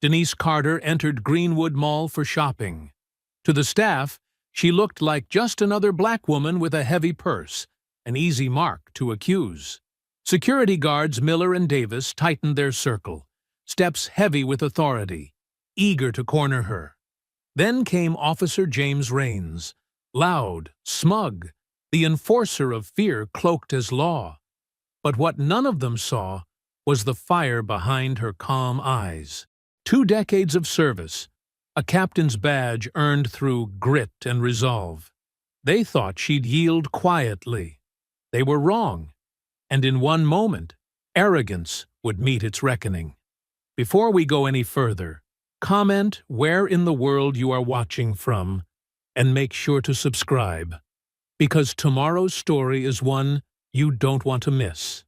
Denise Carter entered Greenwood Mall for shopping. To the staff, she looked like just another black woman with a heavy purse, an easy mark to accuse. Security guards Miller and Davis tightened their circle, steps heavy with authority, eager to corner her. Then came Officer James Raines, loud, smug, the enforcer of fear cloaked as law. But what none of them saw was the fire behind her calm eyes. 2 decades of service, a captain's badge earned through grit and resolve. They thought she'd yield quietly. They were wrong, and in one moment, arrogance would meet its reckoning. Before we go any further, comment where in the world you are watching from, and make sure to subscribe, because tomorrow's story is one you don't want to miss.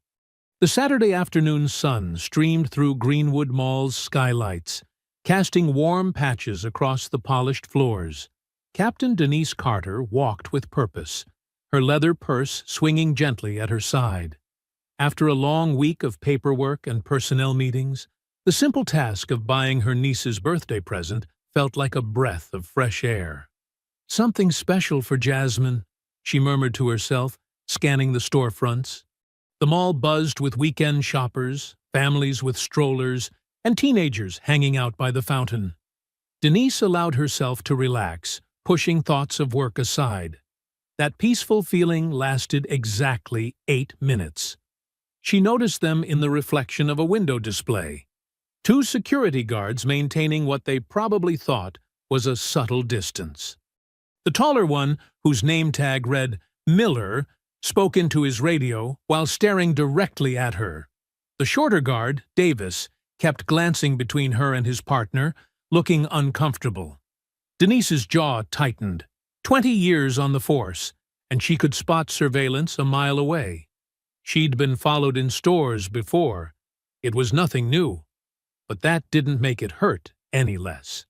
The Saturday afternoon sun streamed through Greenwood Mall's skylights, casting warm patches across the polished floors. Captain Denise Carter walked with purpose, her leather purse swinging gently at her side. After a long week of paperwork and personnel meetings, the simple task of buying her niece's birthday present felt like a breath of fresh air. "Something special for Jasmine," she murmured to herself, scanning the storefronts. The mall buzzed with weekend shoppers, families with strollers, and teenagers hanging out by the fountain. Denise allowed herself to relax, pushing thoughts of work aside. That peaceful feeling lasted exactly 8 minutes. She noticed them in the reflection of a window display. 2 security guards maintaining what they probably thought was a subtle distance. The taller one, whose name tag read Miller, spoke into his radio while staring directly at her. The shorter guard, Davis, kept glancing between her and his partner, looking uncomfortable. Denise's jaw tightened. 20 years on the force, and she could spot surveillance a mile away. She'd been followed in stores before. It was nothing new. But that didn't make it hurt any less.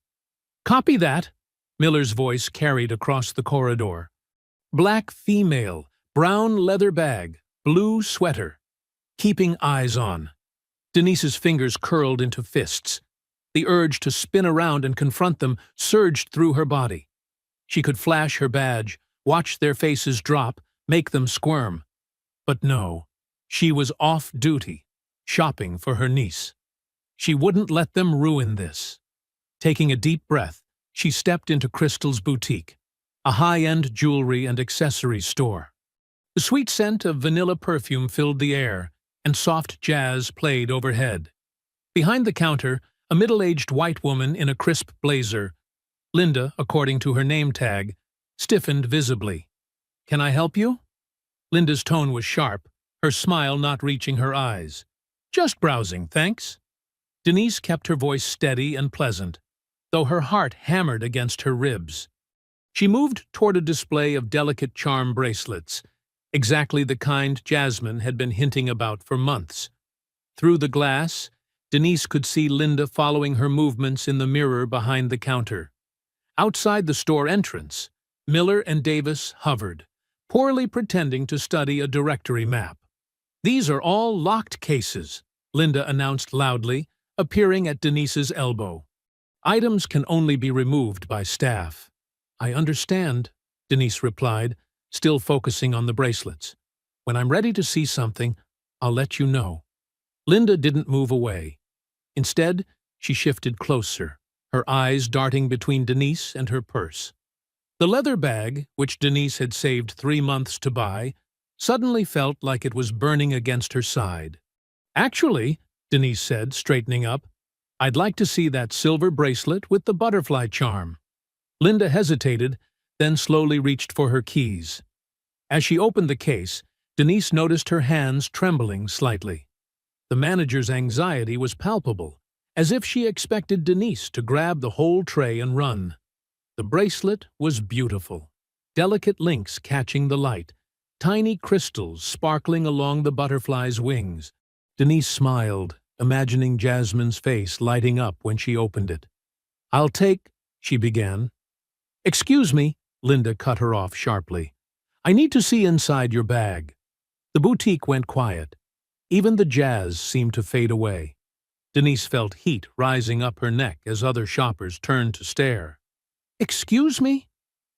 "Copy that," Miller's voice carried across the corridor. "Black female, brown leather bag, blue sweater. Keeping eyes on." Denise's fingers curled into fists. The urge to spin around and confront them surged through her body. She could flash her badge, watch their faces drop, make them squirm. But no, she was off duty, shopping for her niece. She wouldn't let them ruin this. Taking a deep breath, she stepped into Crystal's boutique, a high-end jewelry and accessories store. The sweet scent of vanilla perfume filled the air, and soft jazz played overhead. Behind the counter, a middle-aged white woman in a crisp blazer, Linda, according to her name tag, stiffened visibly. "Can I help you?" Linda's tone was sharp, her smile not reaching her eyes. "Just browsing, thanks." Denise kept her voice steady and pleasant, though her heart hammered against her ribs. She moved toward a display of delicate charm bracelets, exactly the kind Jasmine had been hinting about for months. Through the glass, Denise could see Linda following her movements in the mirror behind the counter. Outside the store entrance, Miller and Davis hovered, poorly pretending to study a directory map. "These are all locked cases," Linda announced loudly, appearing at Denise's elbow. "Items can only be removed by staff." "I understand," Denise replied, still focusing on the bracelets. "When I'm ready to see something, I'll let you know." Linda didn't move away. Instead, she shifted closer, her eyes darting between Denise and her purse. The leather bag, which Denise had saved 3 months to buy, suddenly felt like it was burning against her side. "Actually," Denise said, straightening up, "I'd like to see that silver bracelet with the butterfly charm." Linda hesitated, then slowly reached for her keys. As she opened the case, Denise noticed her hands trembling slightly. The manager's anxiety was palpable, as if she expected Denise to grab the whole tray and run. The bracelet was beautiful, delicate links catching the light, tiny crystals sparkling along the butterfly's wings. Denise smiled, imagining Jasmine's face lighting up when she opened it. "I'll take," she began. "Excuse me," Linda cut her off sharply. "I need to see inside your bag." The boutique went quiet. Even the jazz seemed to fade away. Denise felt heat rising up her neck as other shoppers turned to stare. "Excuse me?"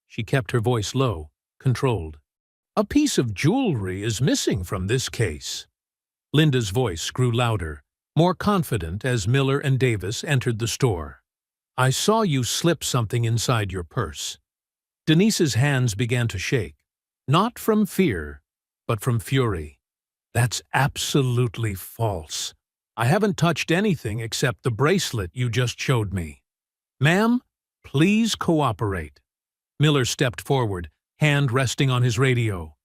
She kept her voice low, controlled. "A piece of jewelry is missing from this case." Linda's voice grew louder, more confident as Miller and Davis entered the store. "I saw you slip something inside your purse." Denise's hands began to shake, not from fear, but from fury. "That's absolutely false. I haven't touched anything except the bracelet you just showed me." "Ma'am, please cooperate." Miller stepped forward, hand resting on his radio.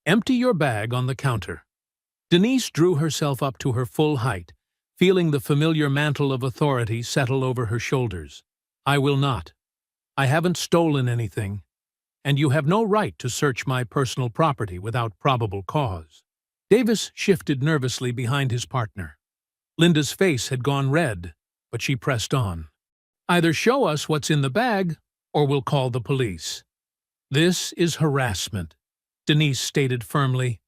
"Empty your bag on the counter." Denise drew herself up to her full height, feeling the familiar mantle of authority settle over her shoulders. "I will not. I haven't stolen anything, and you have no right to search my personal property without probable cause." Davis shifted nervously behind his partner. Linda's face had gone red, but she pressed on. "Either show us what's in the bag, or we'll call the police." "This is harassment," Denise stated firmly.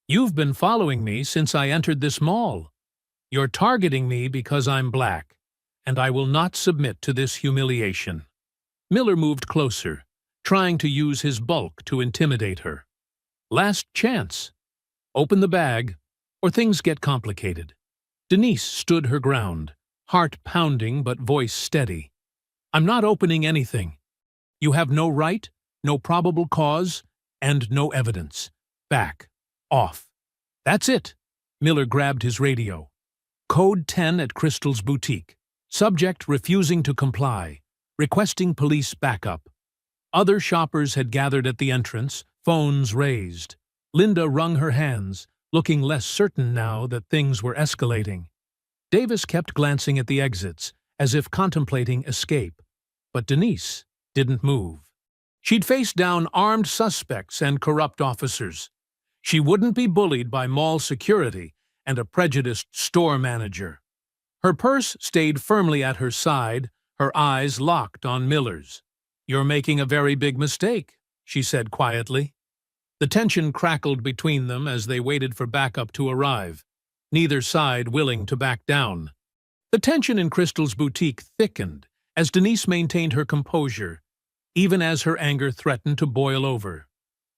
"You've been following me since I entered this mall. You're targeting me because I'm black, and I will not submit to this humiliation." Miller moved closer, trying to use his bulk to intimidate her. "Last chance. Open the bag, or things get complicated." Denise stood her ground, heart pounding but voice steady. "I'm not opening anything. You have no right, no probable cause, and no evidence. Back. Off." "That's it." Miller grabbed his radio. "Code 10 at Crystal's boutique. Subject refusing to comply, requesting police backup." Other shoppers had gathered at the entrance, phones raised. Linda wrung her hands, looking less certain now that things were escalating. Davis kept glancing at the exits, as if contemplating escape, but Denise didn't move. She'd faced down armed suspects and corrupt officers. She wouldn't be bullied by mall security and a prejudiced store manager. Her purse stayed firmly at her side, her eyes locked on Miller's. "You're making a very big mistake," she said quietly. The tension crackled between them as they waited for backup to arrive, neither side willing to back down. The tension in Crystal's boutique thickened as Denise maintained her composure, even as her anger threatened to boil over.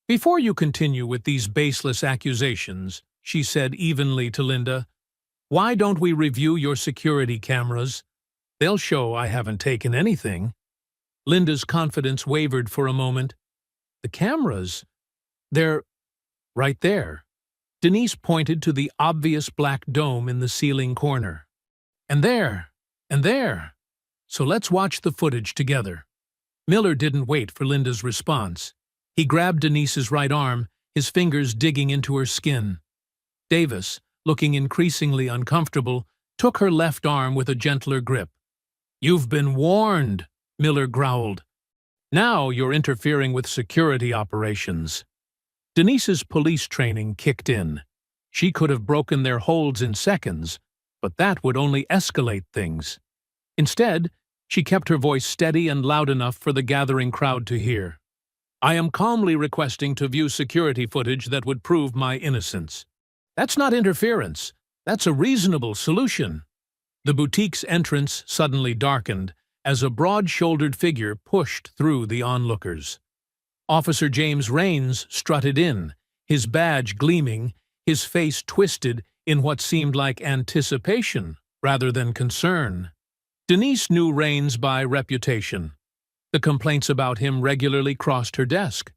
"Before you continue with these baseless accusations," she said evenly to Linda, "why don't we review your security cameras? They'll show I haven't taken anything." Linda's confidence wavered for a moment. "The cameras? They're right there." Denise pointed to the obvious black dome in the ceiling corner. "And there, and there. So let's watch the footage together." Miller didn't wait for Linda's response. He grabbed Denise's right arm, his fingers digging into her skin. Davis, looking increasingly uncomfortable, took her left arm with a gentler grip. "You've been warned," Miller growled. "Now you're interfering with security operations." Denise's police training kicked in. She could have broken their holds in seconds, but that would only escalate things. Instead, she kept her voice steady and loud enough for the gathering crowd to hear. "I am calmly requesting to view security footage that would prove my innocence." "That's not interference. That's a reasonable solution." The boutique's entrance suddenly darkened as a broad-shouldered figure pushed through the onlookers. Officer James Raines strutted in, his badge gleaming, his face twisted in what seemed like anticipation rather than concern. Denise knew Raines by reputation. The complaints about him regularly crossed her desk.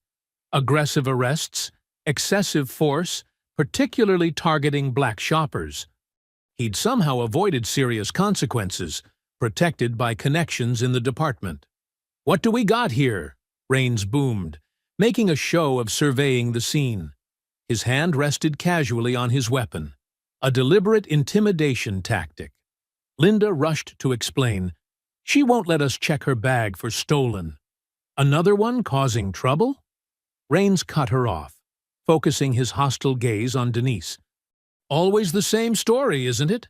Aggressive arrests, excessive force, particularly targeting black shoppers. He'd somehow avoided serious consequences, protected by connections in the department. "What do we got here?" Raines boomed, making a show of surveying the scene. His hand rested casually on his weapon, a deliberate intimidation tactic. Linda rushed to explain. "She won't let us check her bag for stolen." "Another one causing trouble?" Raines cut her off, focusing his hostile gaze on Denise. "Always the same story, isn't it?"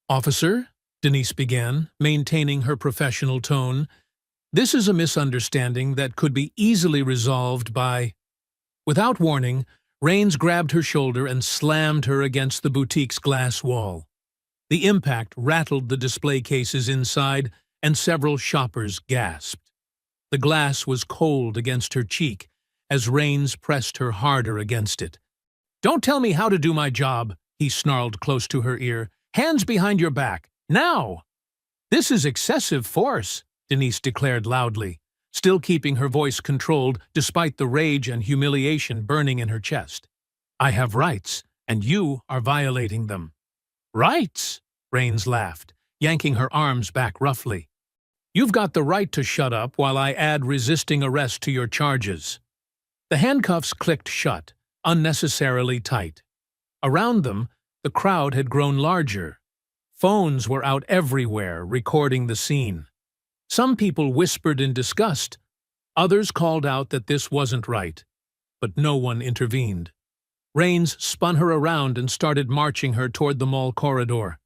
"Officer," Denise began, maintaining her professional tone, "this is a misunderstanding that could be easily resolved by—" Without warning, Raines grabbed her shoulder and slammed her against the boutique's glass wall. The impact rattled the display cases inside, and several shoppers gasped. The glass was cold against her cheek as Rains pressed her harder against it. "Don't tell me how to do my job," he snarled close to her ear. "Hands behind your back, now!" "This is excessive force," Denise declared loudly, still keeping her voice controlled despite the rage and humiliation burning in her chest. "I have rights, and you are violating them." "Rights?" Rains laughed, yanking her arms back roughly. "You've got the right to shut up while I add resisting arrest to your charges." The handcuffs clicked shut, unnecessarily tight. Around them, the crowd had grown larger. Phones were out everywhere, recording the scene. Some people whispered in disgust. Others called out that this wasn't right. But no one intervened. Rains spun her around and started marching her toward the mall corridor.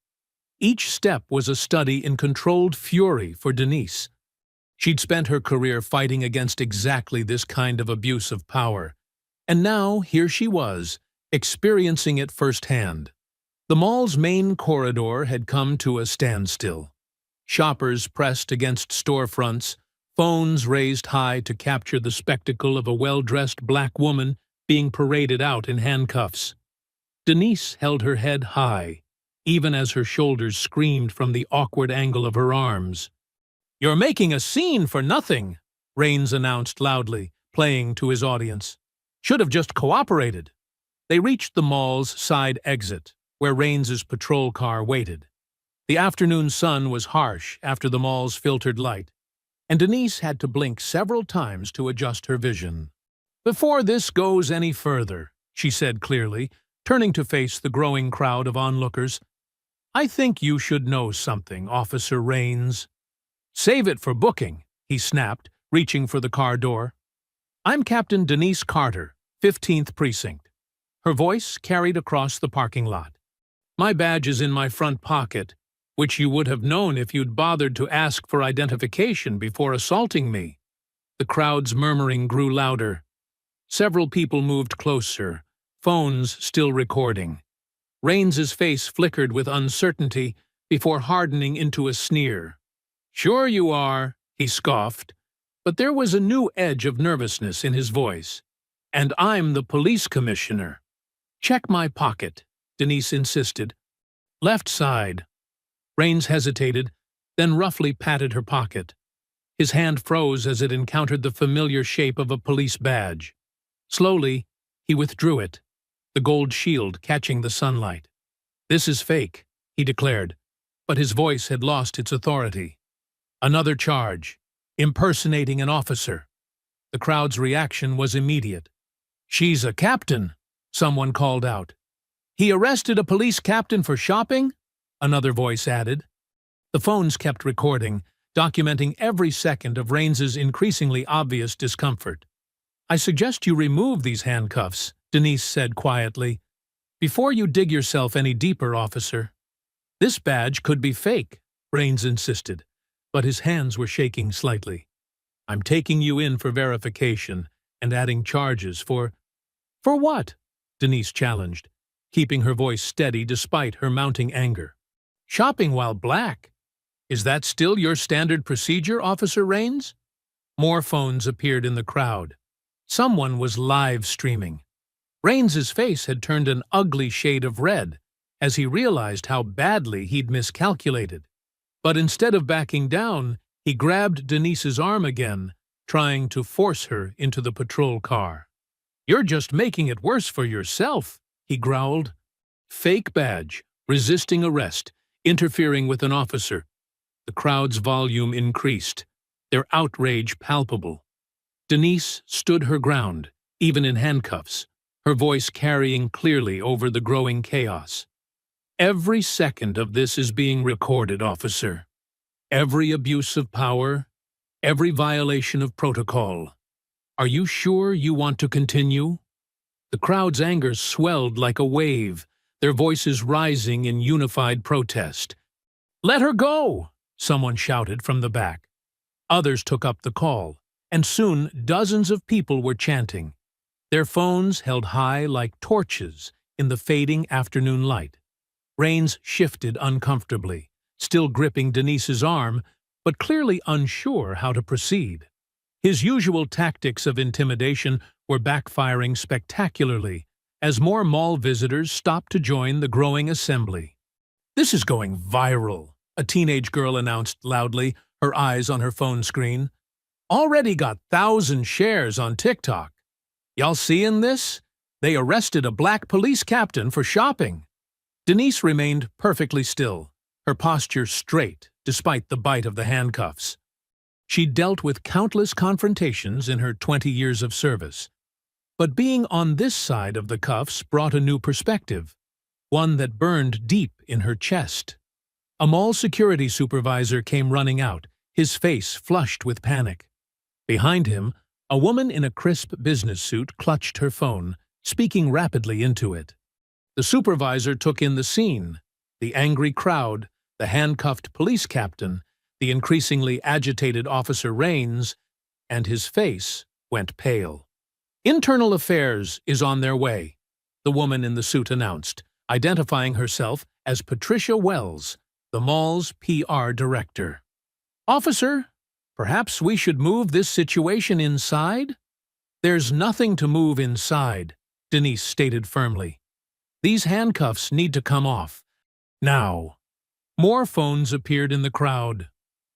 Each step was a study in controlled fury for Denise. She'd spent her career fighting against exactly this kind of abuse of power. And now, here she was, experiencing it firsthand. The mall's main corridor had come to a standstill. Shoppers pressed against storefronts, phones raised high to capture the spectacle of a well-dressed black woman being paraded out in handcuffs. Denise held her head high, even as her shoulders screamed from the awkward angle of her arms. "You're making a scene for nothing," Rains announced loudly, playing to his audience. "Should have just cooperated." They reached the mall's side exit, where Rains's patrol car waited. The afternoon sun was harsh after the mall's filtered light, and Denise had to blink several times to adjust her vision. "Before this goes any further," she said clearly, turning to face the growing crowd of onlookers, "I think you should know something, Officer Rains." "Save it for booking," he snapped, reaching for the car door. "I'm Captain Denise Carter, 15th Precinct." Her voice carried across the parking lot. "My badge is in my front pocket, which you would have known if you'd bothered to ask for identification before assaulting me." The crowd's murmuring grew louder. Several people moved closer, phones still recording. Rains's face flickered with uncertainty before hardening into a sneer. "Sure you are," he scoffed, but there was a new edge of nervousness in his voice. "And I'm the police commissioner." "Check my pocket," Denise insisted. "Left side." Rains hesitated, then roughly patted her pocket. His hand froze as it encountered the familiar shape of a police badge. Slowly, he withdrew it, the gold shield catching the sunlight. "This is fake," he declared, but his voice had lost its authority. "Another charge, impersonating an officer." The crowd's reaction was immediate. "She's a captain," someone called out. "He arrested a police captain for shopping?" another voice added. The phones kept recording, documenting every second of Rains's increasingly obvious discomfort. "I suggest you remove these handcuffs," Denise said quietly, "before you dig yourself any deeper, officer." "This badge could be fake," Rains insisted, but his hands were shaking slightly. "I'm taking you in for verification and adding charges for—" "For what?" Denise challenged, keeping her voice steady despite her mounting anger. "Shopping while black. Is that still your standard procedure, Officer Rains?" More phones appeared in the crowd. Someone was live streaming. Rains's face had turned an ugly shade of red as he realized how badly he'd miscalculated. But instead of backing down, he grabbed Denise's arm again, trying to force her into the patrol car. "You're just making it worse for yourself," he growled. "Fake badge, resisting arrest, interfering with an officer." The crowd's volume increased, their outrage palpable. Denise stood her ground, even in handcuffs, her voice carrying clearly over the growing chaos. "Every second of this is being recorded, officer. Every abuse of power, every violation of protocol. Are you sure you want to continue?" The crowd's anger swelled like a wave, their voices rising in unified protest. "Let her go!" someone shouted from the back. Others took up the call, and soon dozens of people were chanting, their phones held high like torches in the fading afternoon light. Rains shifted uncomfortably, still gripping Denise's arm, but clearly unsure how to proceed. His usual tactics of intimidation were backfiring spectacularly as more mall visitors stopped to join the growing assembly. "This is going viral," a teenage girl announced loudly, her eyes on her phone screen. "Already got 1,000 shares on TikTok. Y'all seeing this? They arrested a black police captain for shopping." Denise remained perfectly still, her posture straight despite the bite of the handcuffs. She'd dealt with countless confrontations in her 20 years of service. But being on this side of the cuffs brought a new perspective, one that burned deep in her chest. A mall security supervisor came running out, his face flushed with panic. Behind him, a woman in a crisp business suit clutched her phone, speaking rapidly into it. The supervisor took in the scene, the angry crowd, the handcuffed police captain, the increasingly agitated Officer Rains, and his face went pale. "Internal Affairs is on their way," the woman in the suit announced, identifying herself as Patricia Wells, the mall's PR director. "Officer, perhaps we should move this situation inside?" "There's nothing to move inside," Denise stated firmly. "These handcuffs need to come off. Now." More phones appeared in the crowd.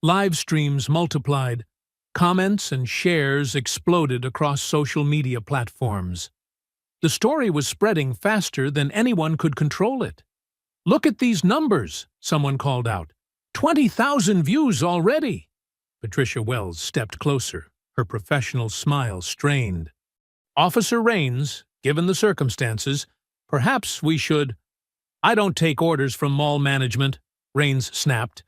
Live streams multiplied. Comments and shares exploded across social media platforms. The story was spreading faster than anyone could control it. "Look at these numbers," someone called out. 20,000 views already." Patricia Wells stepped closer, her professional smile strained. "Officer Rains, given the circumstances, perhaps we should—" "I don't take orders from mall management," Rains snapped,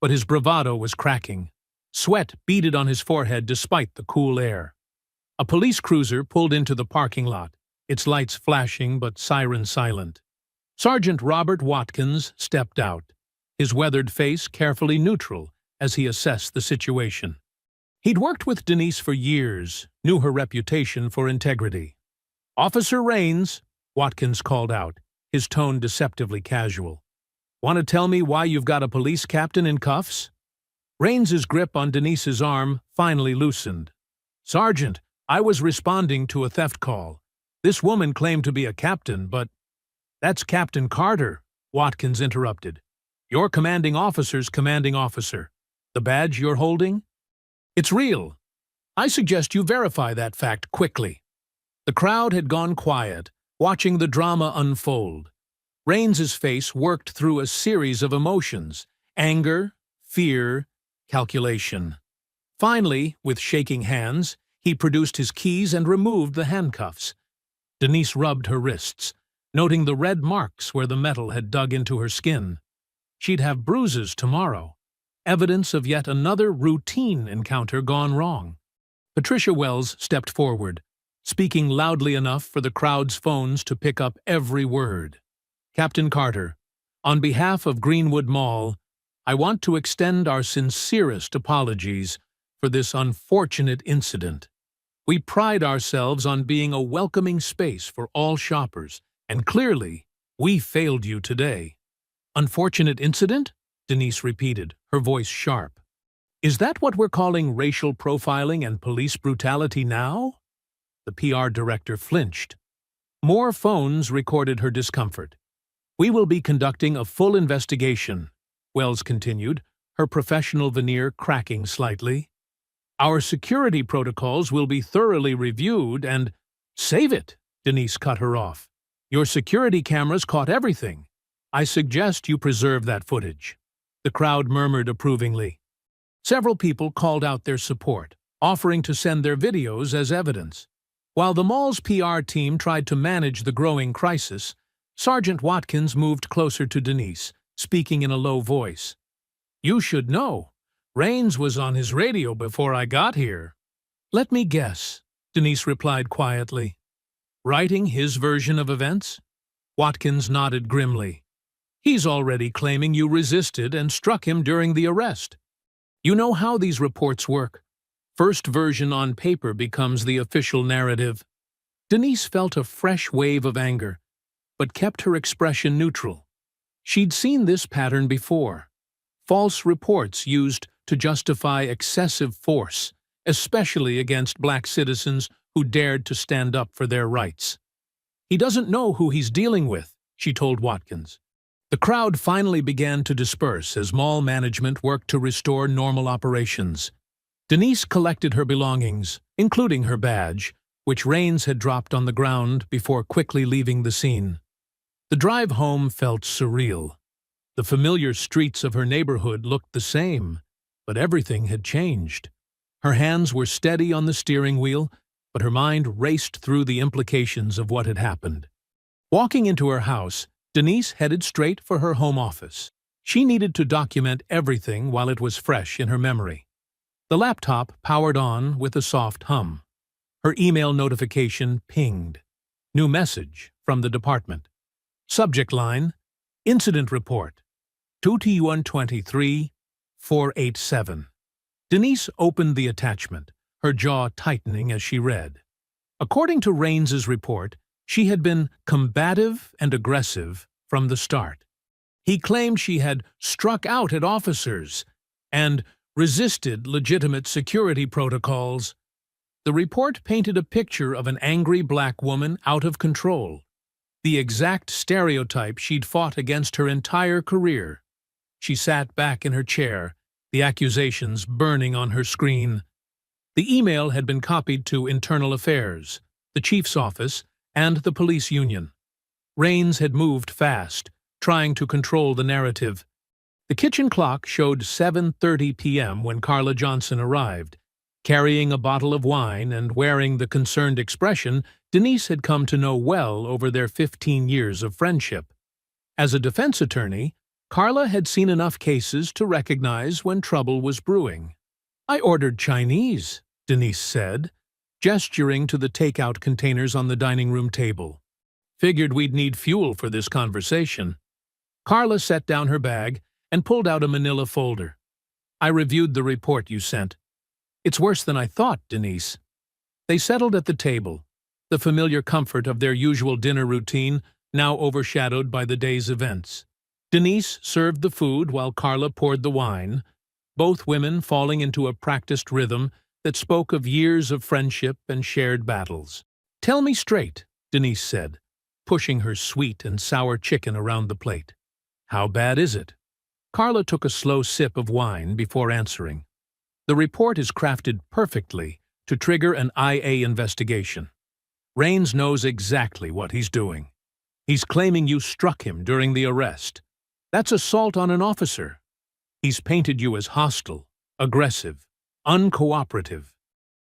but his bravado was cracking. Sweat beaded on his forehead despite the cool air. A police cruiser pulled into the parking lot, its lights flashing but siren silent. Sergeant Robert Watkins stepped out, his weathered face carefully neutral as he assessed the situation. He'd worked with Denise for years, knew her reputation for integrity. "Officer Rains," Watkins called out, his tone deceptively casual. "Want to tell me why you've got a police captain in cuffs?" Rains's grip on Denise's arm finally loosened. "Sergeant, I was responding to a theft call. This woman claimed to be a captain, but—" "That's Captain Carter," Watkins interrupted. "Your commanding officer's commanding officer. The badge you're holding? It's real. I suggest you verify that fact quickly." The crowd had gone quiet, watching the drama unfold. Rains's face worked through a series of emotions: anger, fear, calculation. Finally, with shaking hands, he produced his keys and removed the handcuffs. Denise rubbed her wrists, noting the red marks where the metal had dug into her skin. She'd have bruises tomorrow, evidence of yet another routine encounter gone wrong. Patricia Wells stepped forward, speaking loudly enough for the crowd's phones to pick up every word. "Captain Carter, on behalf of Greenwood Mall, I want to extend our sincerest apologies for this unfortunate incident. We pride ourselves on being a welcoming space for all shoppers, and clearly, we failed you today." "Unfortunate incident?" Denise repeated, her voice sharp. "Is that what we're calling racial profiling and police brutality now?" The PR director flinched. More phones recorded her discomfort. "We will be conducting a full investigation," Wells continued, her professional veneer cracking slightly. "Our security protocols will be thoroughly reviewed and—" "Save it!" Denise cut her off. "Your security cameras caught everything. I suggest you preserve that footage." The crowd murmured approvingly. Several people called out their support, offering to send their videos as evidence. While the mall's PR team tried to manage the growing crisis, Sergeant Watkins moved closer to Denise, speaking in a low voice. "You should know. Rains was on his radio before I got here." "Let me guess," Denise replied quietly. "Writing his version of events?" Watkins nodded grimly. "He's already claiming you resisted and struck him during the arrest. You know how these reports work. First version on paper becomes the official narrative." Denise felt a fresh wave of anger, but kept her expression neutral. She'd seen this pattern before. False reports used to justify excessive force, especially against black citizens who dared to stand up for their rights. "He doesn't know who he's dealing with," she told Watkins. The crowd finally began to disperse as mall management worked to restore normal operations. Denise collected her belongings, including her badge, which Rains had dropped on the ground before quickly leaving the scene. The drive home felt surreal. The familiar streets of her neighborhood looked the same, but everything had changed. Her hands were steady on the steering wheel, but her mind raced through the implications of what had happened. Walking into her house, Denise headed straight for her home office. She needed to document everything while it was fresh in her memory. The laptop powered on with a soft hum. Her email notification pinged. New message from the department. Subject line, Incident Report, 2T123-487. Denise opened the attachment, her jaw tightening as she read. According to Rains's report, she had been combative and aggressive from the start. He claimed she had struck out at officers and resisted legitimate security protocols. The report painted a picture of an angry black woman out of control, the exact stereotype she'd fought against her entire career. She sat back in her chair, the accusations burning on her screen. The email had been copied to Internal Affairs, the chief's office, and the police union. Rains had moved fast, trying to control the narrative. The kitchen clock showed 7:30 p.m. when Carla Johnson arrived. Carrying a bottle of wine and wearing the concerned expression Denise had come to know well over their 15 years of friendship. As a defense attorney, Carla had seen enough cases to recognize when trouble was brewing. "I ordered Chinese," Denise said, gesturing to the takeout containers on the dining room table. "Figured we'd need fuel for this conversation." Carla set down her bag and pulled out a manila folder. "I reviewed the report you sent. It's worse than I thought, Denise." They settled at the table, the familiar comfort of their usual dinner routine now overshadowed by the day's events. Denise served the food while Carla poured the wine, both women falling into a practiced rhythm that spoke of years of friendship and shared battles. "Tell me straight," Denise said, pushing her sweet and sour chicken around the plate. "How bad is it?" Carla took a slow sip of wine before answering. "The report is crafted perfectly to trigger an IA investigation. Rains knows exactly what he's doing. He's claiming you struck him during the arrest. That's assault on an officer. He's painted you as hostile, aggressive, uncooperative.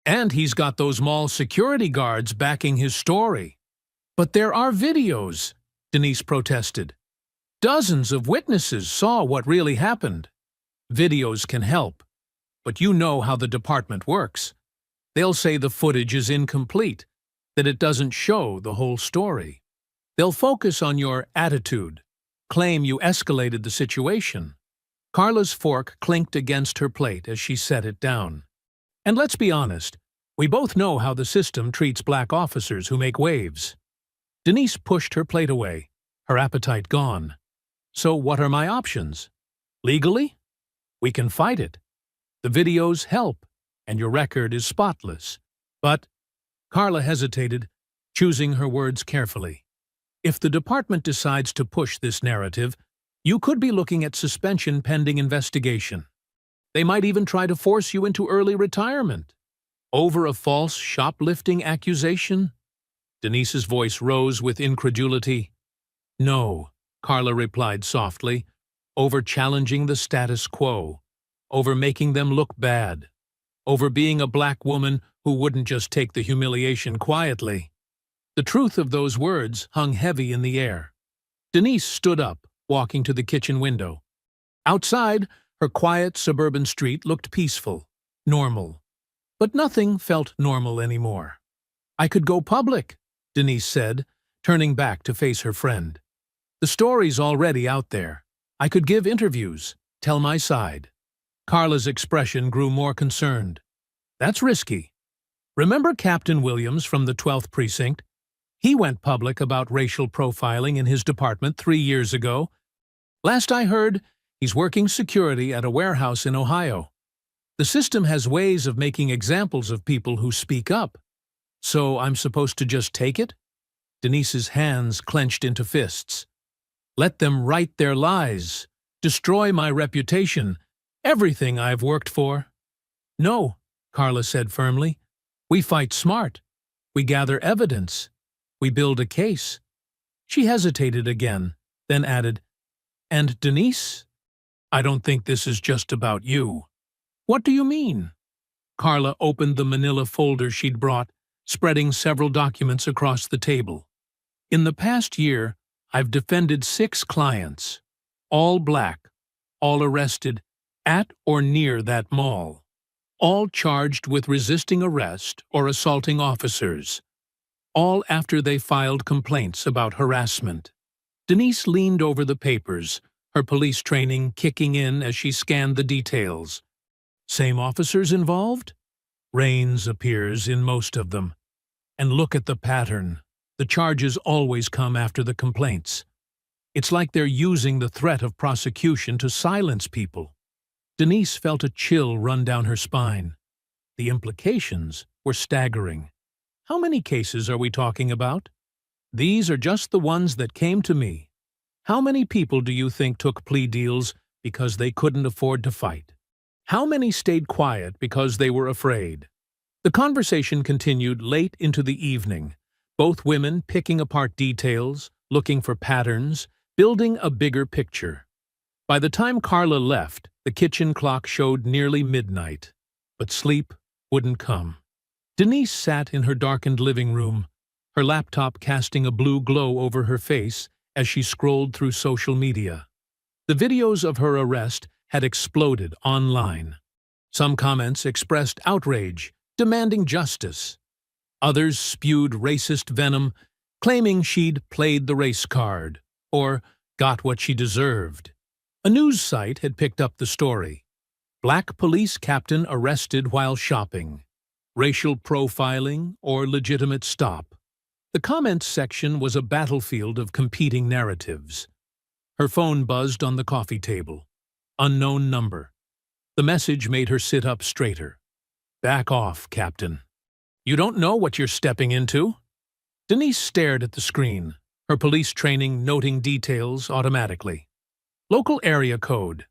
And he's got those mall security guards backing his story." "But there are videos," Denise protested. "Dozens of witnesses saw what really happened." "Videos can help, but you know how the department works. They'll say the footage is incomplete, that it doesn't show the whole story. They'll focus on your attitude, claim you escalated the situation." Carla's fork clinked against her plate as she set it down. "And let's be honest, we both know how the system treats black officers who make waves." Denise pushed her plate away, her appetite gone. "So what are my options? Legally? We can fight it. The videos help, and your record is spotless. But," Carla hesitated, choosing her words carefully, "if the department decides to push this narrative, you could be looking at suspension pending investigation. They might even try to force you into early retirement. Over a false shoplifting accusation?" Denise's voice rose with incredulity. "No," Carla replied softly, "over challenging the status quo, over making them look bad, over being a black woman who wouldn't just take the humiliation quietly." The truth of those words hung heavy in the air. Denise stood up, walking to the kitchen window. Outside, her quiet suburban street looked peaceful, normal. But nothing felt normal anymore. "I could go public," Denise said, turning back to face her friend. "The story's already out there. I could give interviews, tell my side." Carla's expression grew more concerned. "That's risky. Remember Captain Williams from the 12th Precinct? He went public about racial profiling in his department 3 years ago. Last I heard, he's working security at a warehouse in Ohio. The system has ways of making examples of people who speak up. So I'm supposed to just take it? Denise's hands clenched into fists. Let them write their lies, destroy my reputation, everything I've worked for. No, Carla said firmly. We fight smart. We gather evidence. We build a case. She hesitated again, then added, And Denise? I don't think this is just about you. What do you mean? Carla opened the manila folder she'd brought, spreading several documents across the table. In the past year, I've defended 6 clients, all black, all arrested at or near that mall, all charged with resisting arrest or assaulting officers, all after they filed complaints about harassment. Denise leaned over the papers, her police training kicking in as she scanned the details. Same officers involved? Raines appears in most of them. And look at the pattern. The charges always come after the complaints. It's like they're using the threat of prosecution to silence people. Denise felt a chill run down her spine. The implications were staggering. How many cases are we talking about? These are just the ones that came to me. How many people do you think took plea deals because they couldn't afford to fight? How many stayed quiet because they were afraid? The conversation continued late into the evening, both women picking apart details, looking for patterns, building a bigger picture. By the time Carla left, the kitchen clock showed nearly midnight, but sleep wouldn't come. Denise sat in her darkened living room, her laptop casting a blue glow over her face as she scrolled through social media. The videos of her arrest had exploded online. Some comments expressed outrage, demanding justice. Others spewed racist venom, claiming she'd played the race card, or got what she deserved. A news site had picked up the story. Black police captain arrested while shopping. Racial profiling or legitimate stop. The comments section was a battlefield of competing narratives. Her phone buzzed on the coffee table. Unknown number. The message made her sit up straighter. Back off, Captain. You don't know what you're stepping into. Denise stared at the screen, her police training noting details automatically. Local area code.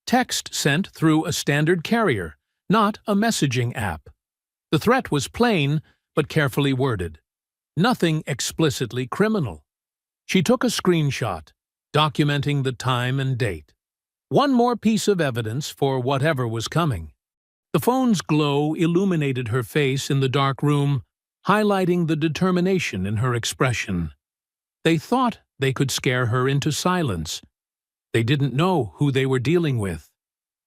Text sent through a standard carrier, not a messaging app. The threat was plain, but carefully worded. Nothing explicitly criminal. She took a screenshot, documenting the time and date. One more piece of evidence for whatever was coming. The phone's glow illuminated her face in the dark room, highlighting the determination in her expression. They thought they could scare her into silence. They didn't know who they were dealing with.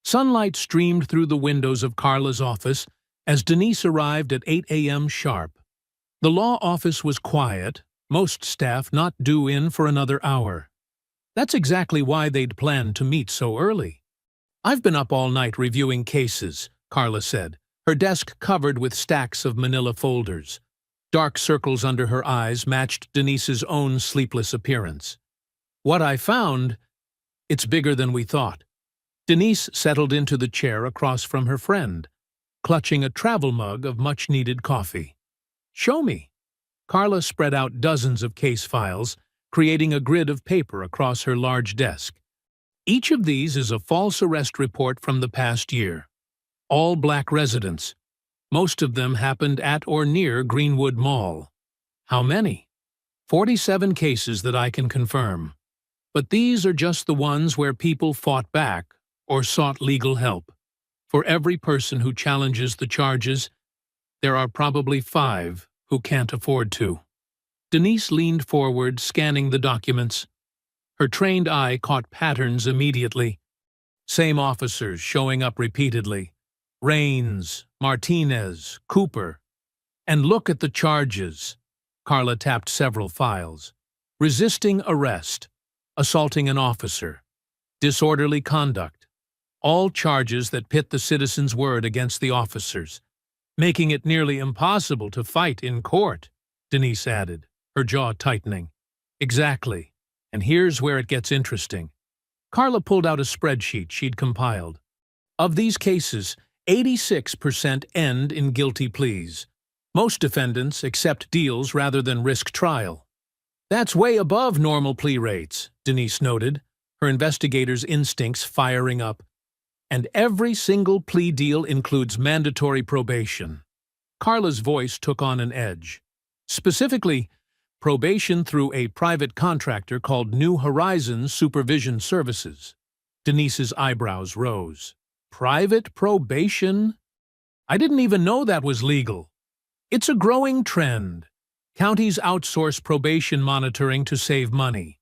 Sunlight streamed through the windows of Carla's office as Denise arrived at 8 a.m. sharp. The law office was quiet, most staff not due in for another hour. That's exactly why they'd planned to meet so early. I've been up all night reviewing cases, Carla said, her desk covered with stacks of manila folders. Dark circles under her eyes matched Denise's own sleepless appearance. What I found, it's bigger than we thought. Denise settled into the chair across from her friend, clutching a travel mug of much-needed coffee. Show me. Carla spread out dozens of case files, creating a grid of paper across her large desk. Each of these is a false arrest report from the past year. All black residents. Most of them happened at or near Greenwood Mall. How many? 47 cases that I can confirm. But these are just the ones where people fought back or sought legal help. For every person who challenges the charges, there are probably 5 who can't afford to. Denise leaned forward, scanning the documents. Her trained eye caught patterns immediately. Same officers showing up repeatedly. Raines, Martinez, Cooper. And look at the charges. Carla tapped several files. Resisting arrest. Assaulting an officer. Disorderly conduct. All charges that pit the citizen's word against the officers, making it nearly impossible to fight in court, Denise added, her jaw tightening. Exactly. And here's where it gets interesting. Carla pulled out a spreadsheet she'd compiled. Of these cases, 86% end in guilty pleas. Most defendants accept deals rather than risk trial. That's way above normal plea rates, Denise noted, her investigators' instincts firing up. And every single plea deal includes mandatory probation. Carla's voice took on an edge. Specifically, probation through a private contractor called New Horizons Supervision Services. Denise's eyebrows rose. Private probation? I didn't even know that was legal. It's a growing trend. Counties outsource probation monitoring to save money.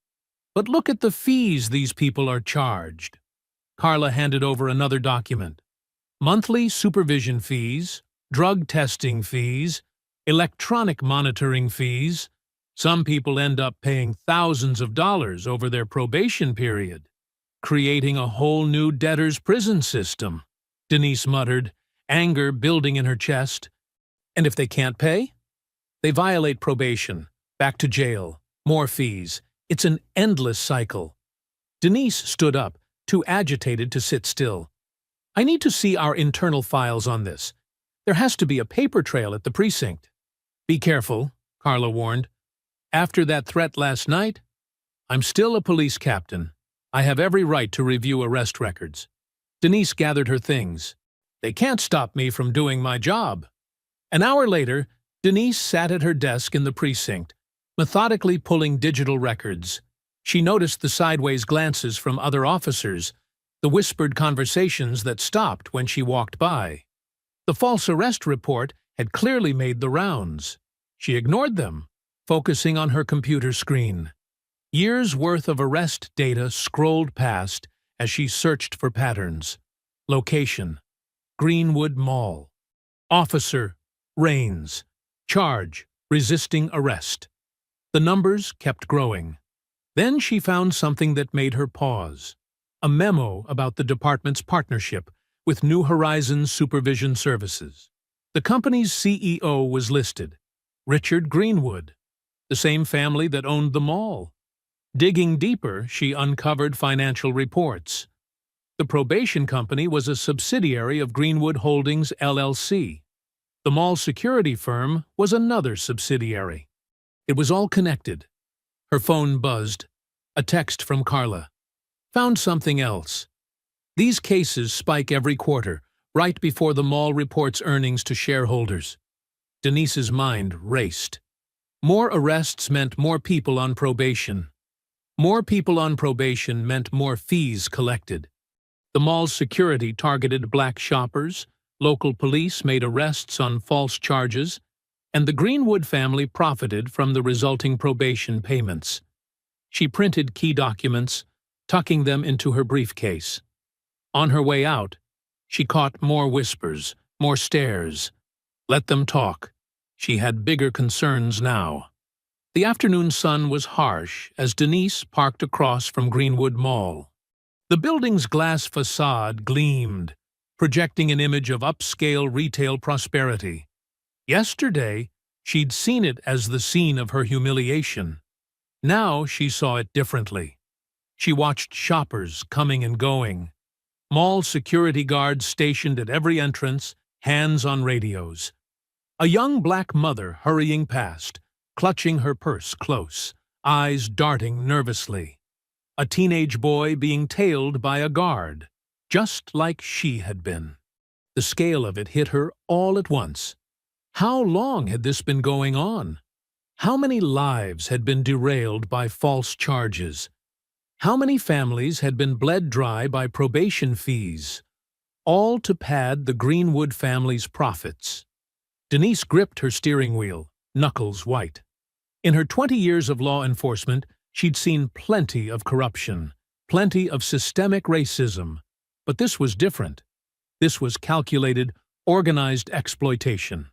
But look at the fees these people are charged. Carla handed over another document. Monthly supervision fees, drug testing fees, electronic monitoring fees. Some people end up paying thousands of dollars over their probation period, creating a whole new debtor's prison system, Denise muttered, anger building in her chest. And if they can't pay? They violate probation, back to jail, more fees. It's an endless cycle. Denise stood up, too agitated to sit still. I need to see our internal files on this. There has to be a paper trail at the precinct. Be careful, Carla warned. After that threat last night, I'm still a police captain. I have every right to review arrest records. Denise gathered her things. They can't stop me from doing my job. An hour later, Denise sat at her desk in the precinct, methodically pulling digital records. She noticed the sideways glances from other officers, the whispered conversations that stopped when she walked by. The false arrest report had clearly made the rounds. She ignored them, focusing on her computer screen. Years' worth of arrest data scrolled past as she searched for patterns. Location: Greenwood Mall. Officer: Rains. Charge: resisting arrest. The numbers kept growing. Then she found something that made her pause. A memo about the department's partnership with New Horizons Supervision Services. The company's CEO was listed, Richard Greenwood, the same family that owned the mall. Digging deeper, she uncovered financial reports. The probation company was a subsidiary of Greenwood Holdings, LLC. The mall security firm was another subsidiary. It was all connected. Her phone buzzed. A text from Carla. Found something else. These cases spike every quarter, right before the mall reports earnings to shareholders. Denise's mind raced. More arrests meant more people on probation. More people on probation meant more fees collected. The mall's security targeted black shoppers, local police made arrests on false charges, and the Greenwood family profited from the resulting probation payments. She printed key documents, tucking them into her briefcase. On her way out, she caught more whispers, more stares. Let them talk. She had bigger concerns now. The afternoon sun was harsh as Denise parked across from Greenwood Mall. The building's glass facade gleamed, projecting an image of upscale retail prosperity. Yesterday, she'd seen it as the scene of her humiliation. Now she saw it differently. She watched shoppers coming and going, mall security guards stationed at every entrance, hands on radios. A young black mother hurrying past, clutching her purse close, eyes darting nervously. A teenage boy being tailed by a guard, just like she had been. The scale of it hit her all at once. How long had this been going on? How many lives had been derailed by false charges? How many families had been bled dry by probation fees? All to pad the Greenwood family's profits. Denise gripped her steering wheel, knuckles white. In her 20 years of law enforcement, she'd seen plenty of corruption, plenty of systemic racism. But this was different. This was calculated, organized exploitation.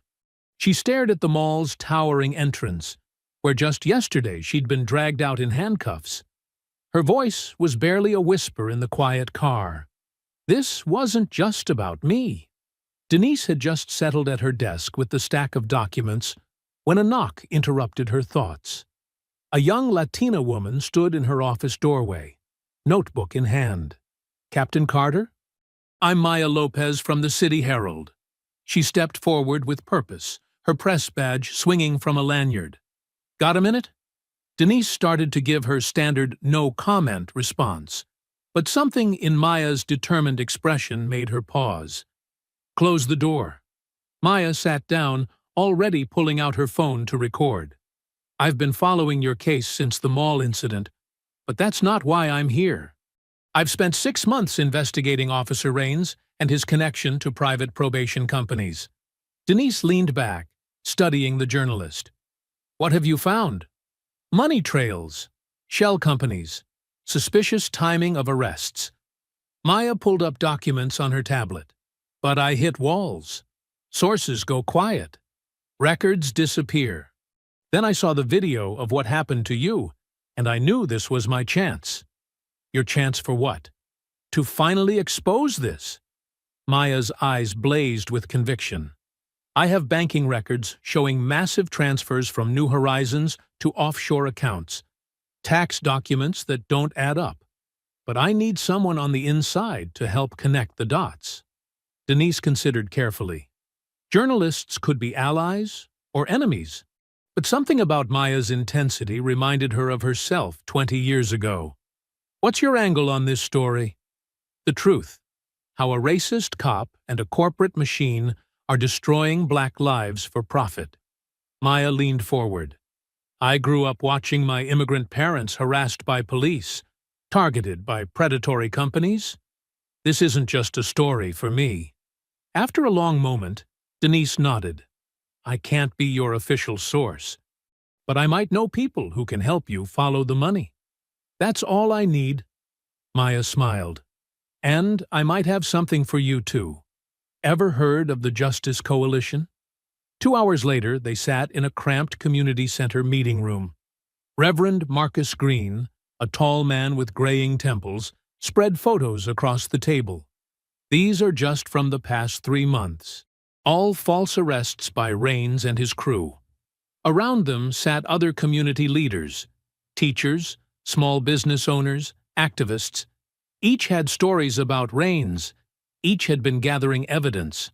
She stared at the mall's towering entrance, where just yesterday she'd been dragged out in handcuffs. Her voice was barely a whisper in the quiet car. This wasn't just about me. Denise had just settled at her desk with the stack of documents when a knock interrupted her thoughts. A young Latina woman stood in her office doorway. notebook in hand. "Captain Carter? I'm Maya Lopez from the City Herald." She stepped forward with purpose, her press badge swinging from a lanyard. "Got a minute?" Denise started to give her standard no-comment response, but something in Maya's determined expression made her pause. "Close the door." Maya sat down, already pulling out her phone to record. "I've been following your case since the mall incident, but that's not why I'm here. I've spent 6 months investigating Officer Raines and his connection to private probation companies." Denise leaned back, studying the journalist. "What have you found?" "Money trails, shell companies, suspicious timing of arrests." Maya pulled up documents on her tablet. "But I hit walls. Sources go quiet. Records disappear. Then I saw the video of what happened to you, and I knew this was my chance." "Your chance for what?" "To finally expose this." Maya's eyes blazed with conviction. "I have banking records showing massive transfers from New Horizons to offshore accounts, tax documents that don't add up. But I need someone on the inside to help connect the dots." Denise considered carefully. Journalists could be allies or enemies, but something about Maya's intensity reminded her of herself 20 years ago. "What's your angle on this story?" "The truth. How a racist cop and a corporate machine are destroying black lives for profit." Maya leaned forward. "I grew up watching my immigrant parents harassed by police, targeted by predatory companies. This isn't just a story for me." After a long moment, Denise nodded. "I can't be your official source, but I might know people who can help you follow the money. That's all I need." Maya smiled. "And I might have something for you, too. Ever heard of the Justice Coalition?" 2 hours later, they sat in a cramped community center meeting room. Reverend Marcus Green, a tall man with graying temples, spread photos across the table. "These are just from the past 3 months. All false arrests by Raines and his crew." Around them sat other community leaders, teachers, small business owners, activists. Each had stories about Raines. Each had been gathering evidence.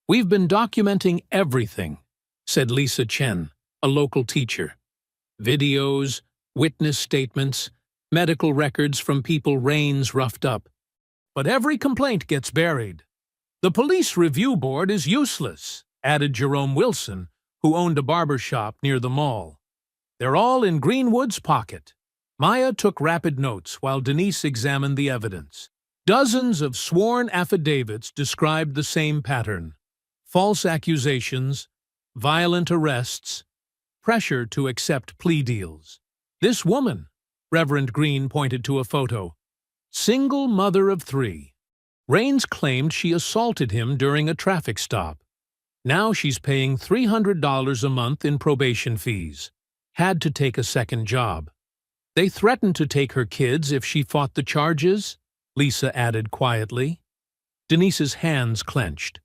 "We've been documenting everything," said Lisa Chen, a local teacher. "Videos, witness statements, medical records from people Raines roughed up. But every complaint gets buried." "The police review board is useless," added Jerome Wilson, who owned a barber shop near the mall. "They're all in Greenwood's pocket." Maya took rapid notes while Denise examined the evidence. Dozens of sworn affidavits described the same pattern: false accusations, violent arrests, pressure to accept plea deals. "This woman," Reverend Green pointed to a photo, "single mother of 3. Raines claimed she assaulted him during a traffic stop. Now she's paying $300 a month in probation fees. Had to take a second job. They threatened to take her kids if she fought the charges," Lisa added quietly. Denise's hands clenched.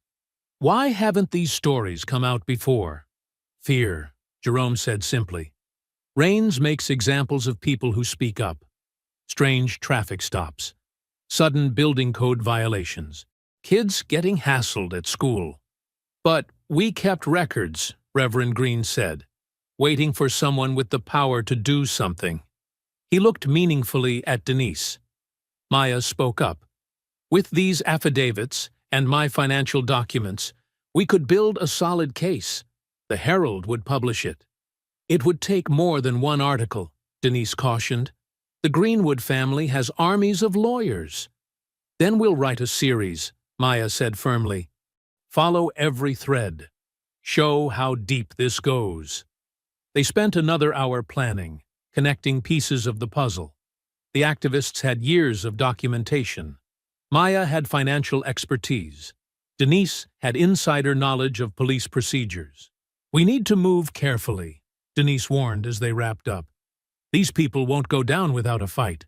"Why haven't these stories come out before?" "Fear," Jerome said simply. "Raines makes examples of people who speak up. Strange traffic stops, sudden building code violations, kids getting hassled at school." "But we kept records," Reverend Green said, "waiting for someone with the power to do something." He looked meaningfully at Denise. Maya spoke up. "With these affidavits and my financial documents, we could build a solid case. The Herald would publish it." "It would take more than one article," Denise cautioned. "The Greenwood family has armies of lawyers." "Then we'll write a series," Maya said firmly. "Follow every thread. Show how deep this goes." They spent another hour planning, connecting pieces of the puzzle. The activists had years of documentation. Maya had financial expertise. Denise had insider knowledge of police procedures. "We need to move carefully," Denise warned as they wrapped up. "These people won't go down without a fight."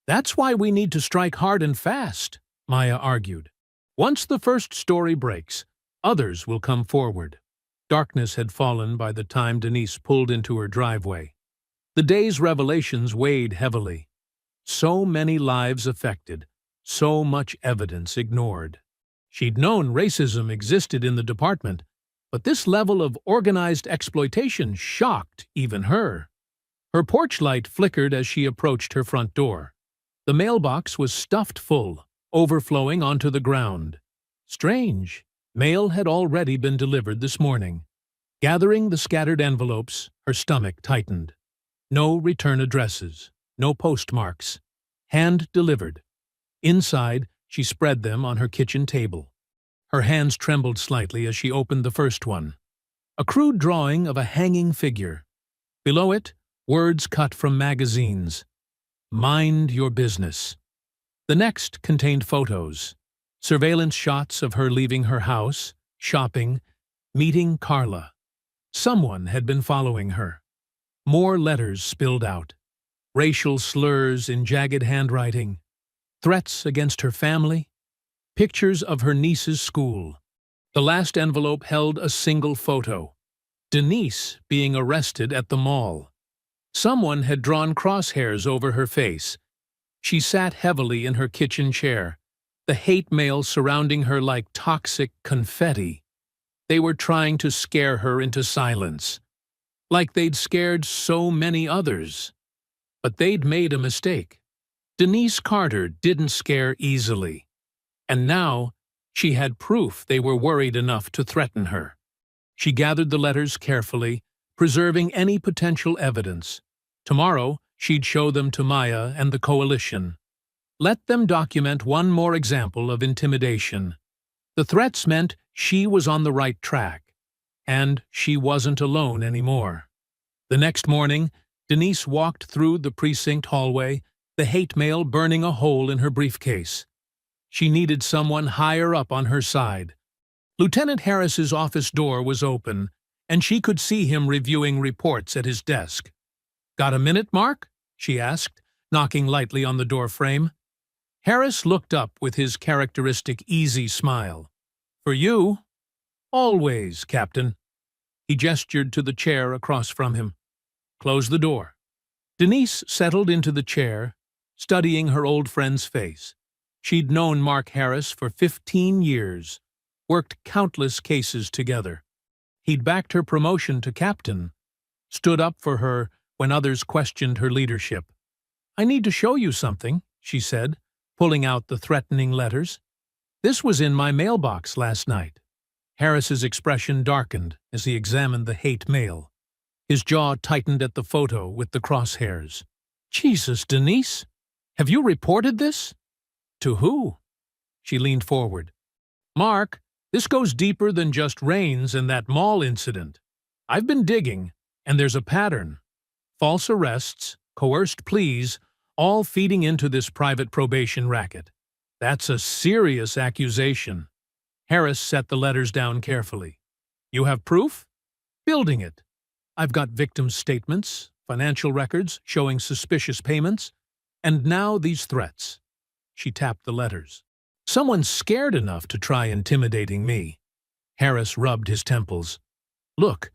"That's why we need to strike hard and fast," Maya argued. "Once the first story breaks, others will come forward." Darkness had fallen by the time Denise pulled into her driveway. The day's revelations weighed heavily. So many lives affected, so much evidence ignored. She'd known racism existed in the department, but this level of organized exploitation shocked even her. Her porch light flickered as she approached her front door. The mailbox was stuffed full, overflowing onto the ground. Strange. Mail had already been delivered this morning. Gathering the scattered envelopes, her stomach tightened. No return addresses, no postmarks. Hand-delivered. Inside, she spread them on her kitchen table. Her hands trembled slightly as she opened the first one. A crude drawing of a hanging figure. Below it, words cut from magazines. Mind your business. The next contained photos. Surveillance shots of her leaving her house, shopping, meeting Carla. Someone had been following her. More letters spilled out. Racial slurs in jagged handwriting. Threats against her family. Pictures of her niece's school. The last envelope held a single photo. Denise being arrested at the mall. Someone had drawn crosshairs over her face. She sat heavily in her kitchen chair, the hate mail surrounding her like toxic confetti. They were trying to scare her into silence, like they'd scared so many others. But they'd made a mistake. Denise Carter didn't scare easily. And now, she had proof they were worried enough to threaten her. She gathered the letters carefully, preserving any potential evidence. Tomorrow, she'd show them to Maya and the coalition. Let them document one more example of intimidation. The threats meant she was on the right track, and she wasn't alone anymore. The next morning, Denise walked through the precinct hallway, the hate mail burning a hole in her briefcase. She needed someone higher up on her side. Lieutenant Harris's office door was open, and she could see him reviewing reports at his desk. "Got a minute, Mark?" she asked, knocking lightly on the door frame. Harris looked up with his characteristic easy smile. "For you?" "Always, Captain." He gestured to the chair across from him. "Close the door." Denise settled into the chair, studying her old friend's face. She'd known Mark Harris for 15 years, worked countless cases together. He'd backed her promotion to captain, stood up for her when others questioned her leadership. "I need to show you something," she said, pulling out the threatening letters. "This was in my mailbox last night." Harris's expression darkened as he examined the hate mail. His jaw tightened at the photo with the crosshairs. "Jesus, Denise! Have you reported this?" "To who?" She leaned forward. "Mark, this goes deeper than just Rains and that mall incident. I've been digging, and there's a pattern. False arrests, coerced pleas, all feeding into this private probation racket. That's a serious accusation." Harris set the letters down carefully. "You have proof?" "Building it. I've got victims' statements, financial records showing suspicious payments, and now these threats." She tapped the letters. "Someone's scared enough to try intimidating me." Harris rubbed his temples. "Look,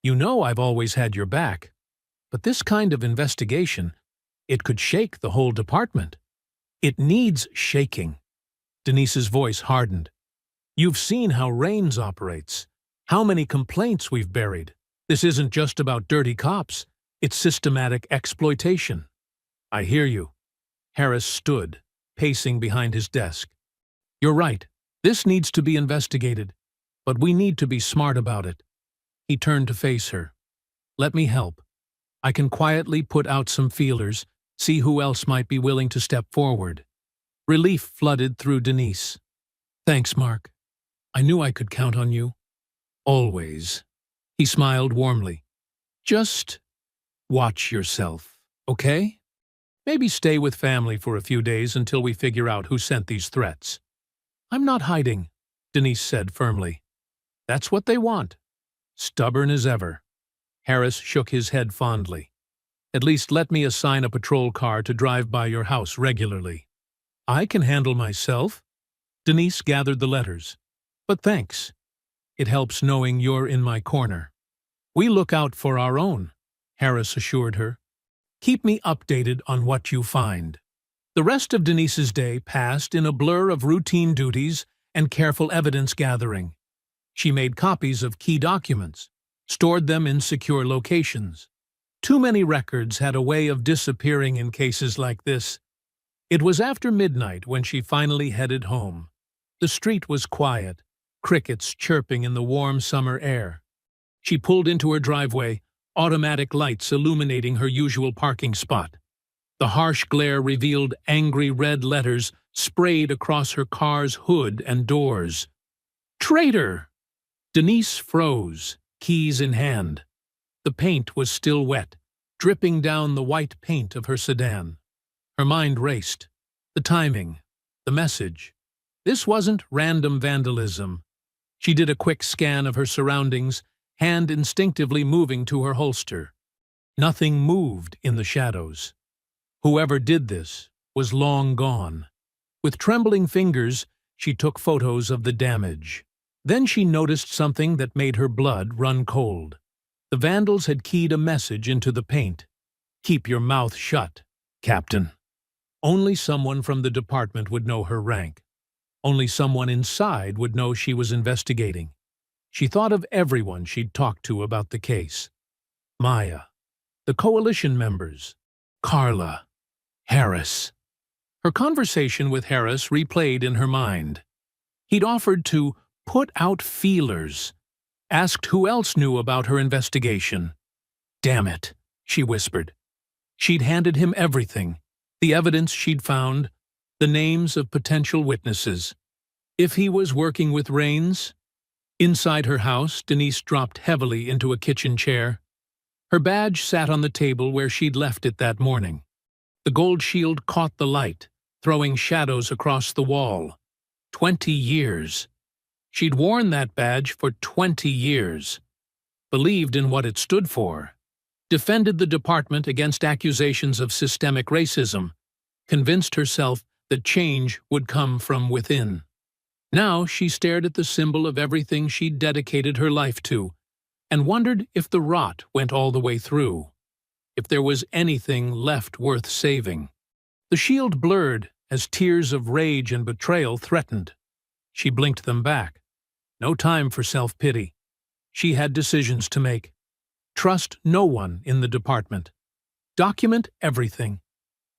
you know I've always had your back, but this kind of investigation, it could shake the whole department. It needs shaking." Denise's voice hardened. "You've seen how Rains operates, how many complaints we've buried. This isn't just about dirty cops, it's systematic exploitation." "I hear you." Harris stood, pacing behind his desk. "You're right, this needs to be investigated, but we need to be smart about it." He turned to face her. "Let me help. I can quietly put out some feelers, see who else might be willing to step forward." Relief flooded through Denise. "Thanks, Mark. I knew I could count on you." "Always." He smiled warmly. "Just watch yourself, okay? Maybe stay with family for a few days until we figure out who sent these threats." "I'm not hiding," Denise said firmly. "That's what they want." Stubborn as ever. Harris shook his head fondly. "At least let me assign a patrol car to drive by your house regularly." "I can handle myself." Denise gathered the letters. "But thanks. It helps knowing you're in my corner." "We look out for our own," Harris assured her. Keep me updated on what you find." The rest of Denise's day passed in a blur of routine duties and careful evidence gathering. She made copies of key documents, stored them in secure locations. Too many records had a way of disappearing in cases like this. It was after midnight when she finally headed home. The street was quiet, crickets chirping in the warm summer air. She pulled into her driveway, automatic lights illuminating her usual parking spot. The harsh glare revealed angry red letters sprayed across her car's hood and doors. "Traitor!" Denise froze, keys in hand. The paint was still wet, dripping down the white paint of her sedan. Her mind raced. The timing, the message. This wasn't random vandalism. She did a quick scan of her surroundings, hand instinctively moving to her holster. Nothing moved in the shadows. Whoever did this was long gone. With trembling fingers, she took photos of the damage. Then she noticed something that made her blood run cold. The vandals had keyed a message into the paint. "Keep your mouth shut, Captain." Only someone from the department would know her rank. Only someone inside would know she was investigating. She thought of everyone she'd talked to about the case. Maya, the coalition members, Carla, Harris. Her conversation with Harris replayed in her mind. He'd offered to put out feelers, asked who else knew about her investigation. "Damn it," she whispered. She'd handed him everything, the evidence she'd found, the names of potential witnesses. If he was working with Rains? Inside her house, Denise dropped heavily into a kitchen chair. Her badge sat on the table where she'd left it that morning. The gold shield caught the light, throwing shadows across the wall. 20 years. She'd worn that badge for 20 years. Believed in what it stood for. Defended the department against accusations of systemic racism. Convinced herself that change would come from within. Now she stared at the symbol of everything she'd dedicated her life to, and wondered if the rot went all the way through. If there was anything left worth saving. The shield blurred as tears of rage and betrayal threatened. She blinked them back. No time for self-pity. She had decisions to make. Trust no one in the department. Document everything.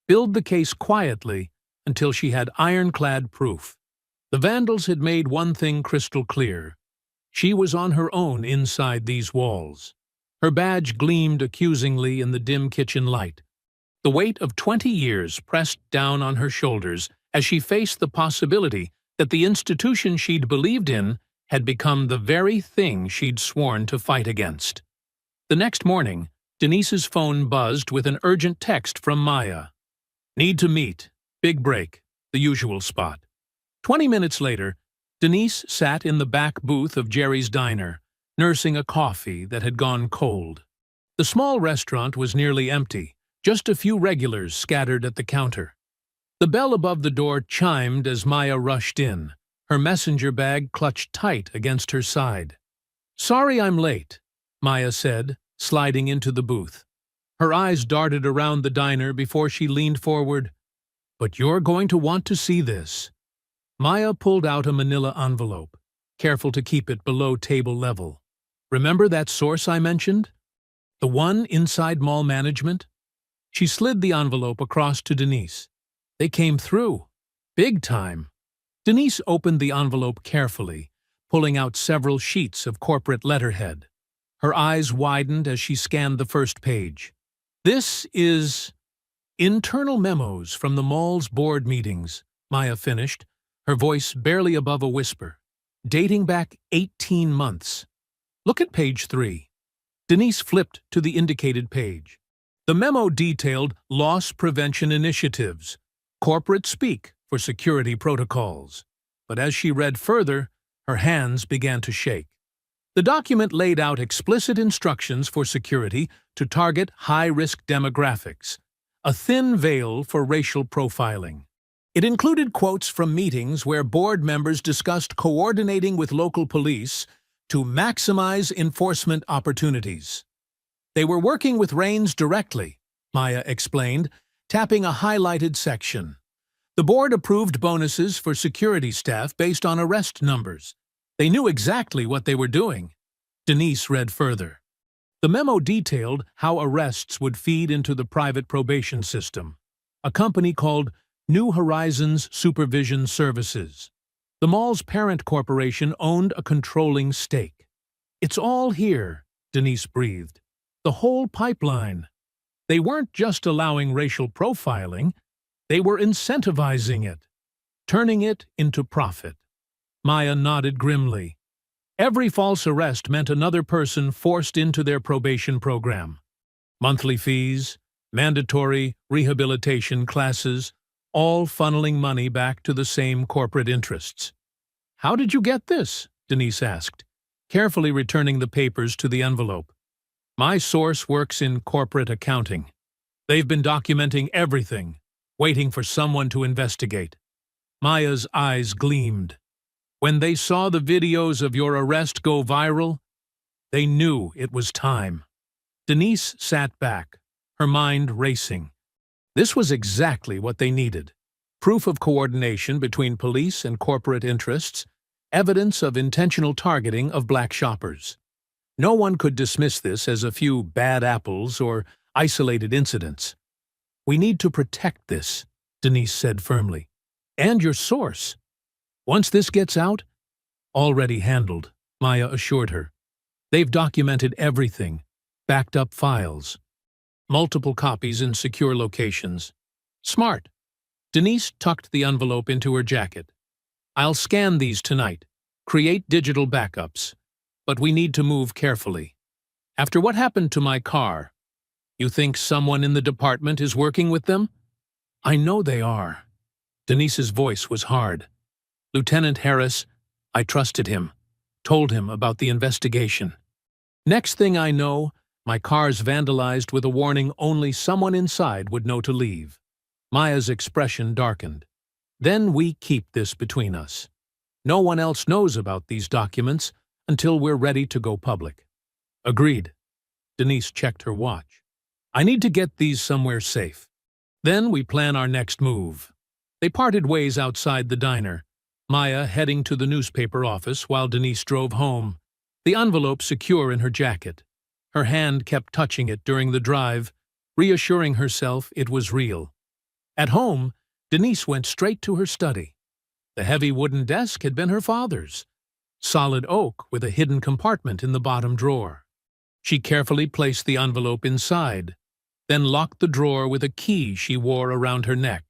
Build the case quietly until she had ironclad proof. The vandals had made one thing crystal clear. She was on her own inside these walls. Her badge gleamed accusingly in the dim kitchen light. The weight of 20 years pressed down on her shoulders as she faced the possibility that the institution she'd believed in had become the very thing she'd sworn to fight against. The next morning, Denise's phone buzzed with an urgent text from Maya. "Need to meet. Big break. The usual spot." 20 minutes later, Denise sat in the back booth of Jerry's diner, nursing a coffee that had gone cold. The small restaurant was nearly empty, just a few regulars scattered at the counter. The bell above the door chimed as Maya rushed in, her messenger bag clutched tight against her side. "Sorry I'm late," Maya said, sliding into the booth. Her eyes darted around the diner before she leaned forward. "But you're going to want to see this." Maya pulled out a manila envelope, careful to keep it below table level. "Remember that source I mentioned? The one inside mall management?" She slid the envelope across to Denise. "They came through. Big time." Denise opened the envelope carefully, pulling out several sheets of corporate letterhead. Her eyes widened as she scanned the first page. "This is internal memos from the mall's board meetings," Maya finished, her voice barely above a whisper, "dating back 18 months. Look at page 3. Denise flipped to the indicated page. The memo detailed loss prevention initiatives, corporate speak for security protocols. But as she read further, her hands began to shake. The document laid out explicit instructions for security to target high-risk demographics, a thin veil for racial profiling. It included quotes from meetings where board members discussed coordinating with local police to maximize enforcement opportunities. They were working with Rains directly, Maya explained, tapping a highlighted section. The board approved bonuses for security staff based on arrest numbers. They knew exactly what they were doing. Denise read further. The memo detailed how arrests would feed into the private probation system, a company called New Horizons Supervision Services. The mall's parent corporation owned a controlling stake. "It's all here," Denise breathed. "The whole pipeline." They weren't just allowing racial profiling, they were incentivizing it, turning it into profit. Maya nodded grimly. Every false arrest meant another person forced into their probation program. Monthly fees, mandatory rehabilitation classes, all funneling money back to the same corporate interests. "How did you get this?" Denise asked, carefully returning the papers to the envelope. "My source works in corporate accounting. They've been documenting everything, waiting for someone to investigate." Maya's eyes gleamed. "When they saw the videos of your arrest go viral, they knew it was time." Denise sat back, her mind racing. This was exactly what they needed. Proof of coordination between police and corporate interests, evidence of intentional targeting of black shoppers. No one could dismiss this as a few bad apples or isolated incidents. "We need to protect this," Denise said firmly. "And your source. Once this gets out—" "Already handled," Maya assured her. "They've documented everything, backed up files. Multiple copies in secure locations. Smart." Denise tucked the envelope into her jacket. "I'll scan these tonight, create digital backups. But we need to move carefully. After what happened to my car, you think someone in the department is working with them?" "I know they are." Denise's voice was hard. "Lieutenant Harris, I trusted him, told him about the investigation. Next thing I know, my car's vandalized with a warning only someone inside would know to leave." Maya's expression darkened. "Then we keep this between us. No one else knows about these documents until we're ready to go public." "Agreed." Denise checked her watch. "I need to get these somewhere safe. Then we plan our next move." They parted ways outside the diner, Maya heading to the newspaper office while Denise drove home, the envelope secure in her jacket. Her hand kept touching it during the drive, reassuring herself it was real. At home, Denise went straight to her study. The heavy wooden desk had been her father's, solid oak with a hidden compartment in the bottom drawer. She carefully placed the envelope inside, then locked the drawer with a key she wore around her neck.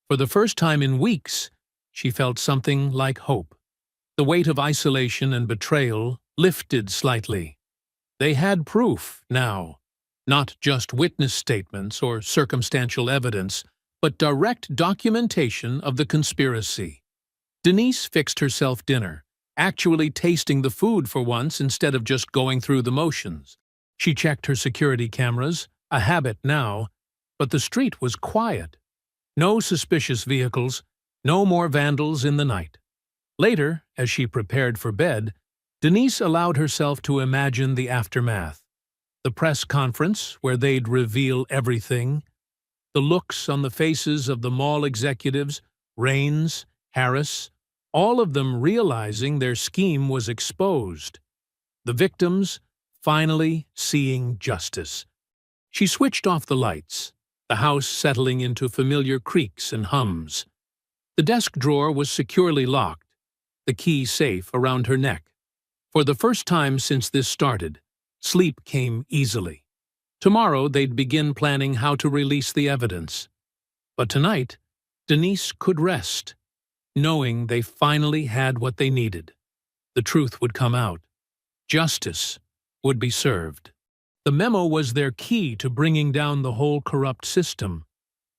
For the first time in weeks, she felt something like hope. The weight of isolation and betrayal lifted slightly. They had proof now, not just witness statements or circumstantial evidence, but direct documentation of the conspiracy. Denise fixed herself dinner, actually tasting the food for once instead of just going through the motions. She checked her security cameras, a habit now, but the street was quiet. No suspicious vehicles, no more vandals in the night. Later, as she prepared for bed, Denise allowed herself to imagine the aftermath. The press conference where they'd reveal everything, the looks on the faces of the mall executives, Raines, Harris, all of them realizing their scheme was exposed. The victims finally seeing justice. She switched off the lights, the house settling into familiar creaks and hums. The desk drawer was securely locked, the key safe around her neck. For the first time since this started, sleep came easily. Tomorrow they'd begin planning how to release the evidence. But tonight, Denise could rest, knowing they finally had what they needed. The truth would come out. Justice would be served. The memo was their key to bringing down the whole corrupt system.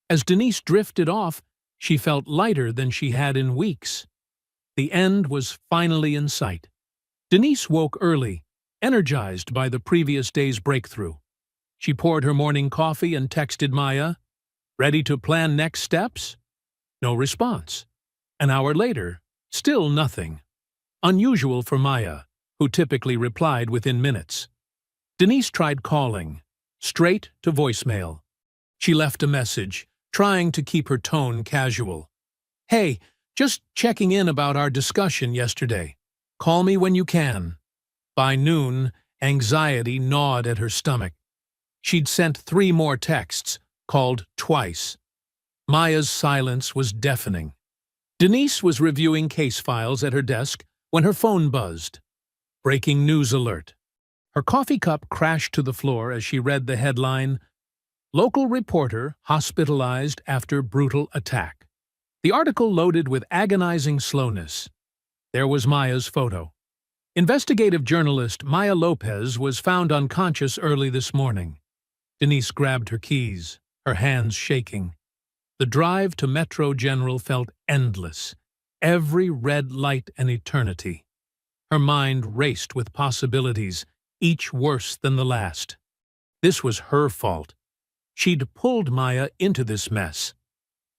As Denise drifted off, she felt lighter than she had in weeks. The end was finally in sight. Denise woke early, energized by the previous day's breakthrough. She poured her morning coffee and texted Maya, "Ready to plan next steps?" No response. An hour later, still nothing. Unusual for Maya, who typically replied within minutes. Denise tried calling, straight to voicemail. She left a message, trying to keep her tone casual. "Hey, just checking in about our discussion yesterday. Call me when you can." By noon, anxiety gnawed at her stomach. She'd sent 3 more texts, called twice. Maya's silence was deafening. Denise was reviewing case files at her desk when her phone buzzed. Breaking news alert. Her coffee cup crashed to the floor as she read the headline, "Local reporter hospitalized after brutal attack." The article loaded with agonizing slowness. There was Maya's photo. Investigative journalist Maya Lopez was found unconscious early this morning. Denise grabbed her keys, her hands shaking. The drive to Metro General felt endless, every red light an eternity. Her mind raced with possibilities, each worse than the last. This was her fault. She'd pulled Maya into this mess.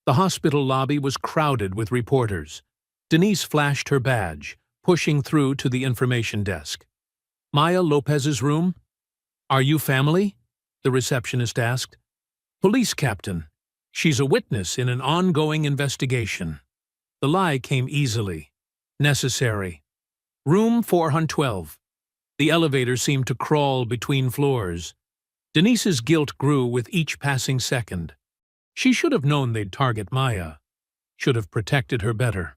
The hospital lobby was crowded with reporters. Denise flashed her badge, pushing through to the information desk. "Maya Lopez's room?" "Are you family?" the receptionist asked. "Police captain. She's a witness in an ongoing investigation." The lie came easily. "Necessary. Room 412. The elevator seemed to crawl between floors. Denise's guilt grew with each passing second. She should have known they'd target Maya. Should have protected her better.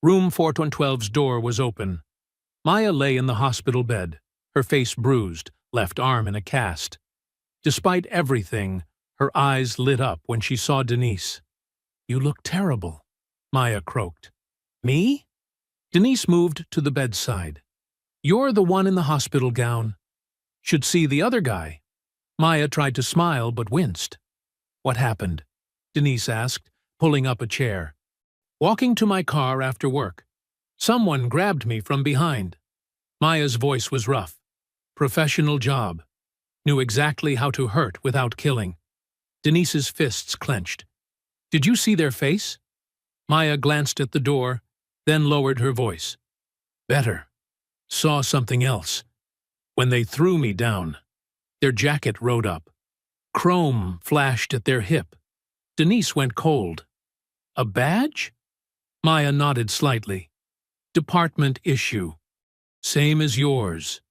Room 412's door was open. Maya lay in the hospital bed, her face bruised, left arm in a cast. Despite everything, her eyes lit up when she saw Denise. "You look terrible," Maya croaked. "Me?" Denise moved to the bedside. "You're the one in the hospital gown. Should see the other guy." Maya tried to smile but winced. "What happened?" Denise asked, pulling up a chair. "Walking to my car after work. Someone grabbed me from behind." Maya's voice was rough. Professional job. Knew exactly how to hurt without killing. Denise's fists clenched. "Did you see their face?" Maya glanced at the door, then lowered her voice. "Better. Saw something else. When they threw me down. Their jacket rode up. Chrome flashed at their hip. Denise went cold. A badge?" Maya nodded slightly. "Department issue. Same as yours."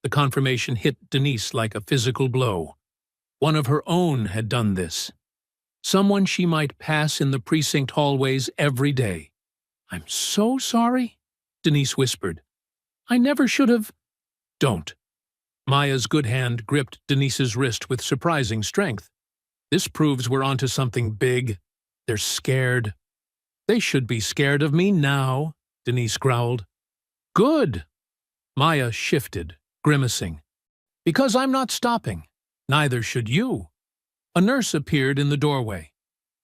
The confirmation hit Denise like a physical blow. One of her own had done this. Someone she might pass in the precinct hallways every day. "I'm so sorry," Denise whispered. "I never should have—" "Don't." Maya's good hand gripped Denise's wrist with surprising strength. "This proves we're onto something big. They're scared." "They should be scared of me now," Denise growled. "Good." Maya shifted, grimacing. "Because I'm not stopping. Neither should you." A nurse appeared in the doorway.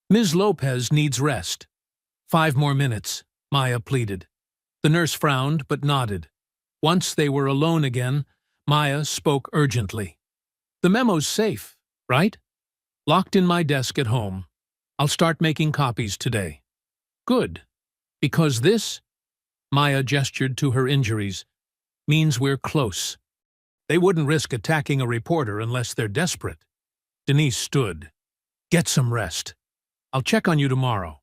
"Ms. Lopez needs rest." 5 more minutes, Maya pleaded. The nurse frowned but nodded. Once they were alone again, Maya spoke urgently. "The memo's safe, right? Locked in my desk at home. I'll start making copies today." "Good. Because this," Maya gestured to her injuries, "means we're close. They wouldn't risk attacking a reporter unless they're desperate." Denise stood. "Get some rest. I'll check on you tomorrow."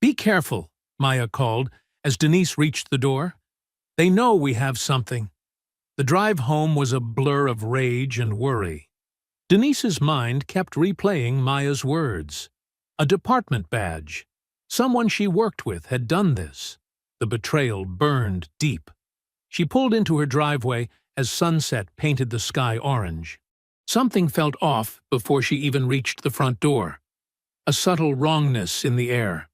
"Be careful," Maya called as Denise reached the door. "They know we have something." The drive home was a blur of rage and worry. Denise's mind kept replaying Maya's words. A department badge. Someone she worked with had done this. The betrayal burned deep. She pulled into her driveway as sunset painted the sky orange. Something felt off before she even reached the front door. A subtle wrongness in the air.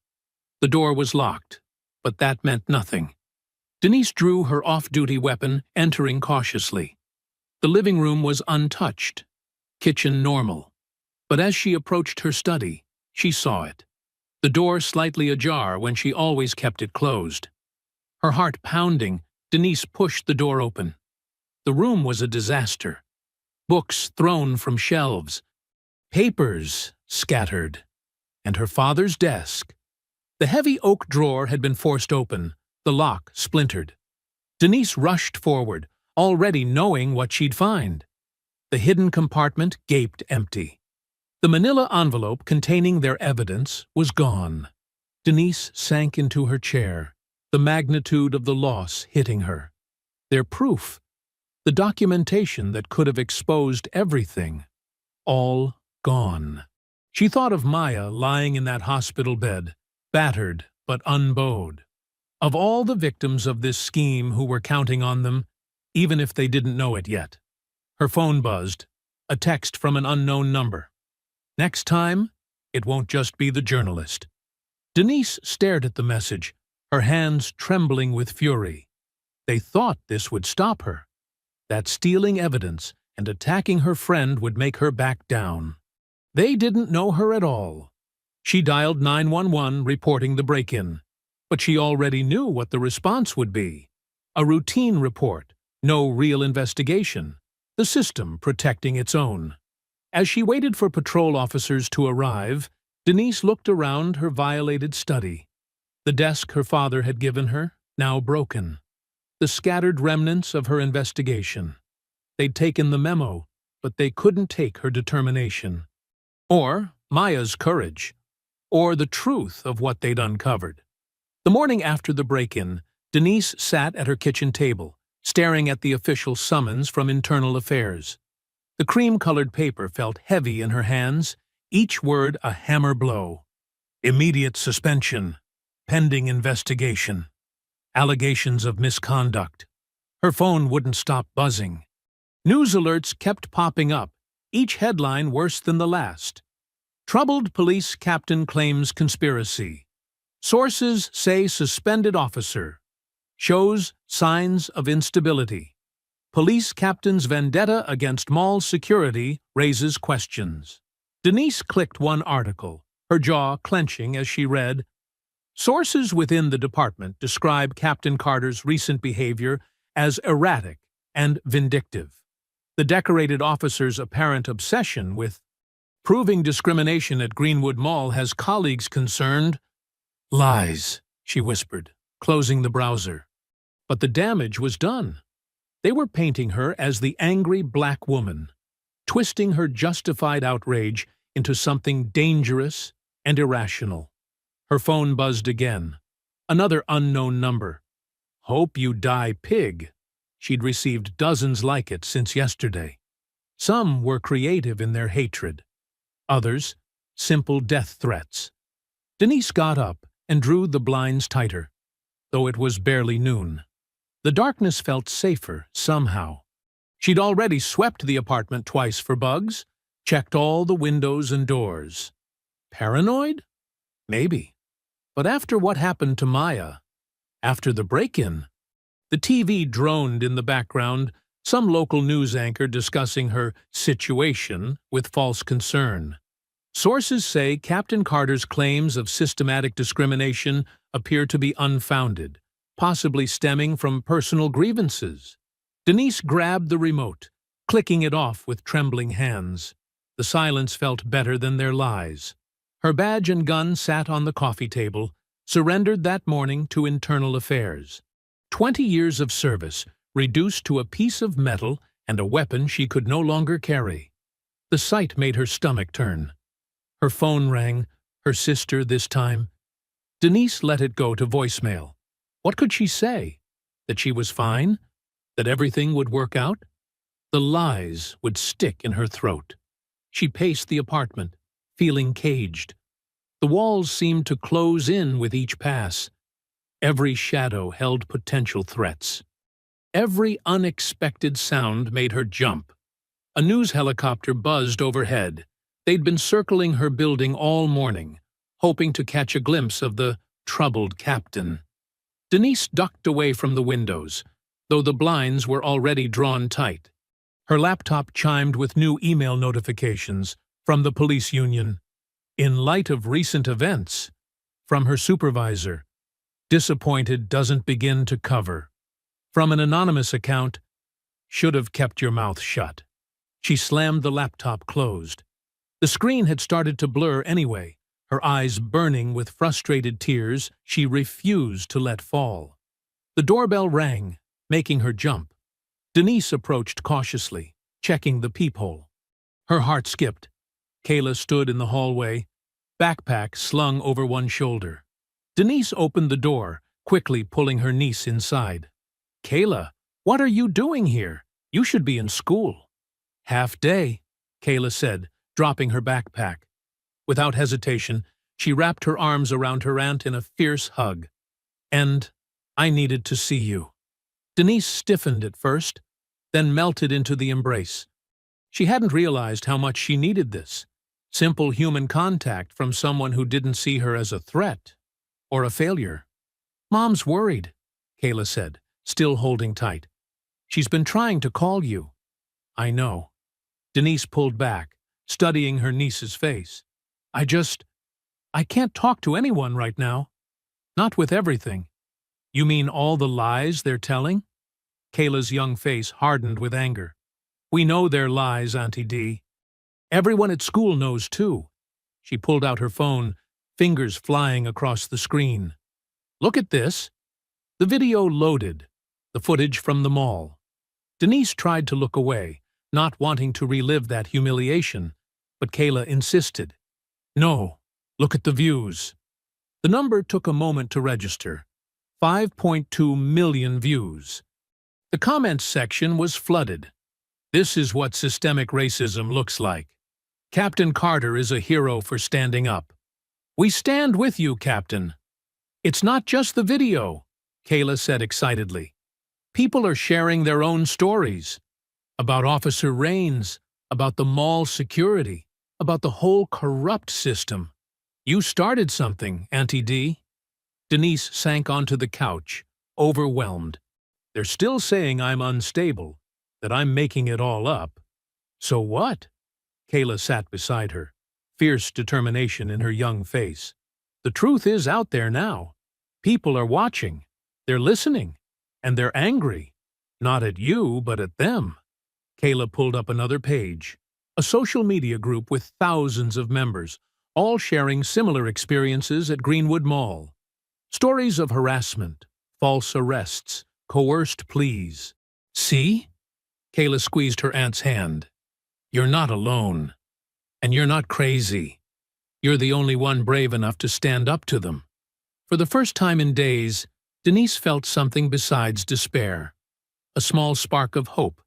The door was locked, but that meant nothing. Denise drew her off-duty weapon, entering cautiously. The living room was untouched, kitchen normal. But as she approached her study, she saw it. The door slightly ajar when she always kept it closed. Her heart pounding, Denise pushed the door open. The room was a disaster. Books thrown from shelves, papers scattered, and her father's desk. The heavy oak drawer had been forced open, the lock splintered. Denise rushed forward, already knowing what she'd find. The hidden compartment gaped empty. The manila envelope containing their evidence was gone. Denise sank into her chair, the magnitude of the loss hitting her. Their proof, the documentation that could have exposed everything, all gone. She thought of Maya lying in that hospital bed, battered but unbowed. Of all the victims of this scheme who were counting on them, even if they didn't know it yet. Her phone buzzed, a text from an unknown number. Next time, it won't just be the journalist. Denise stared at the message, her hands trembling with fury. They thought this would stop her. That stealing evidence and attacking her friend would make her back down. They didn't know her at all. She dialed 911 reporting the break-in, but she already knew what the response would be. A routine report, no real investigation, the system protecting its own. As she waited for patrol officers to arrive, Denise looked around her violated study. The desk her father had given her, now broken. The scattered remnants of her investigation. They'd taken the memo, but they couldn't take her determination. Or Maya's courage. Or the truth of what they'd uncovered. The morning after the break-in, Denise sat at her kitchen table, staring at the official summons from Internal Affairs. The cream-colored paper felt heavy in her hands, each word a hammer blow. Immediate suspension. Pending investigation. Allegations of misconduct. Her phone wouldn't stop buzzing. News alerts kept popping up, each headline worse than the last. Troubled police captain claims conspiracy. Sources say suspended officer. Shows signs of instability. Police captain's vendetta against mall security raises questions. Denise clicked one article, her jaw clenching as she read, "Sources within the department describe Captain Carter's recent behavior as erratic and vindictive. The decorated officer's apparent obsession with proving discrimination at Greenwood Mall has colleagues concerned." "Lies," she whispered, closing the browser. But the damage was done. They were painting her as the angry black woman, twisting her justified outrage into something dangerous and irrational. Her phone buzzed again. Another unknown number. "Hope you die, pig." She'd received dozens like it since yesterday. Some were creative in their hatred. Others, simple death threats. Denise got up and drew the blinds tighter, though it was barely noon. The darkness felt safer, somehow. She'd already swept the apartment twice for bugs, checked all the windows and doors. Paranoid? Maybe. But after what happened to Maya, after the break-in, the TV droned in the background, some local news anchor discussing her situation with false concern. Sources say Captain Carter's claims of systematic discrimination appear to be unfounded, possibly stemming from personal grievances. Denise grabbed the remote, clicking it off with trembling hands. The silence felt better than their lies. Her badge and gun sat on the coffee table, surrendered that morning to Internal Affairs. 20 years of service, reduced to a piece of metal and a weapon she could no longer carry. The sight made her stomach turn. Her phone rang, her sister this time. Denise let it go to voicemail. What could she say? That she was fine? That everything would work out? The lies would stick in her throat. She paced the apartment, feeling caged. The walls seemed to close in with each pass. Every shadow held potential threats. Every unexpected sound made her jump. A news helicopter buzzed overhead. They'd been circling her building all morning, hoping to catch a glimpse of the troubled captain. Denise ducked away from the windows, though the blinds were already drawn tight. Her laptop chimed with new email notifications from the police union. In light of recent events, from her supervisor, disappointed doesn't begin to cover. From an anonymous account, should have kept your mouth shut. She slammed the laptop closed. The screen had started to blur anyway, her eyes burning with frustrated tears she refused to let fall. The doorbell rang, making her jump. Denise approached cautiously, checking the peephole. Her heart skipped. Kayla stood in the hallway, backpack slung over one shoulder. Denise opened the door, quickly pulling her niece inside. "Kayla, what are you doing here? You should be in school." "Half day," Kayla said, dropping her backpack. Without hesitation, she wrapped her arms around her aunt in a fierce hug. "And I needed to see you." Denise stiffened at first, then melted into the embrace. She hadn't realized how much she needed this. Simple human contact from someone who didn't see her as a threat or a failure. "Mom's worried," Kayla said, still holding tight. "She's been trying to call you." "I know." Denise pulled back, studying her niece's face. I can't talk to anyone right now. Not with everything." "You mean all the lies they're telling?" Kayla's young face hardened with anger. "We know they're lies, Auntie D. Everyone at school knows too." She pulled out her phone, fingers flying across the screen. "Look at this." The video loaded, the footage from the mall. Denise tried to look away, not wanting to relive that humiliation, but Kayla insisted. "No, look at the views." The number took a moment to register. 5.2 million views. The comments section was flooded. "This is what systemic racism looks like. Captain Carter is a hero for standing up. We stand with you, Captain." "It's not just the video," Kayla said excitedly. "People are sharing their own stories. About Officer Raines, about the mall security, about the whole corrupt system. You started something, Auntie D." Denise sank onto the couch, overwhelmed. "They're still saying I'm unstable, that I'm making it all up. So what?" Kayla sat beside her, fierce determination in her young face. "The truth is out there now. People are watching, they're listening, and they're angry. Not at you, but at them." Kayla pulled up another page. A social media group with thousands of members, all sharing similar experiences at Greenwood Mall. Stories of harassment, false arrests, coerced pleas. "See?" Kayla squeezed her aunt's hand. "You're not alone. And you're not crazy. You're the only one brave enough to stand up to them." For the first time in days, Denise felt something besides despair. A small spark of hope,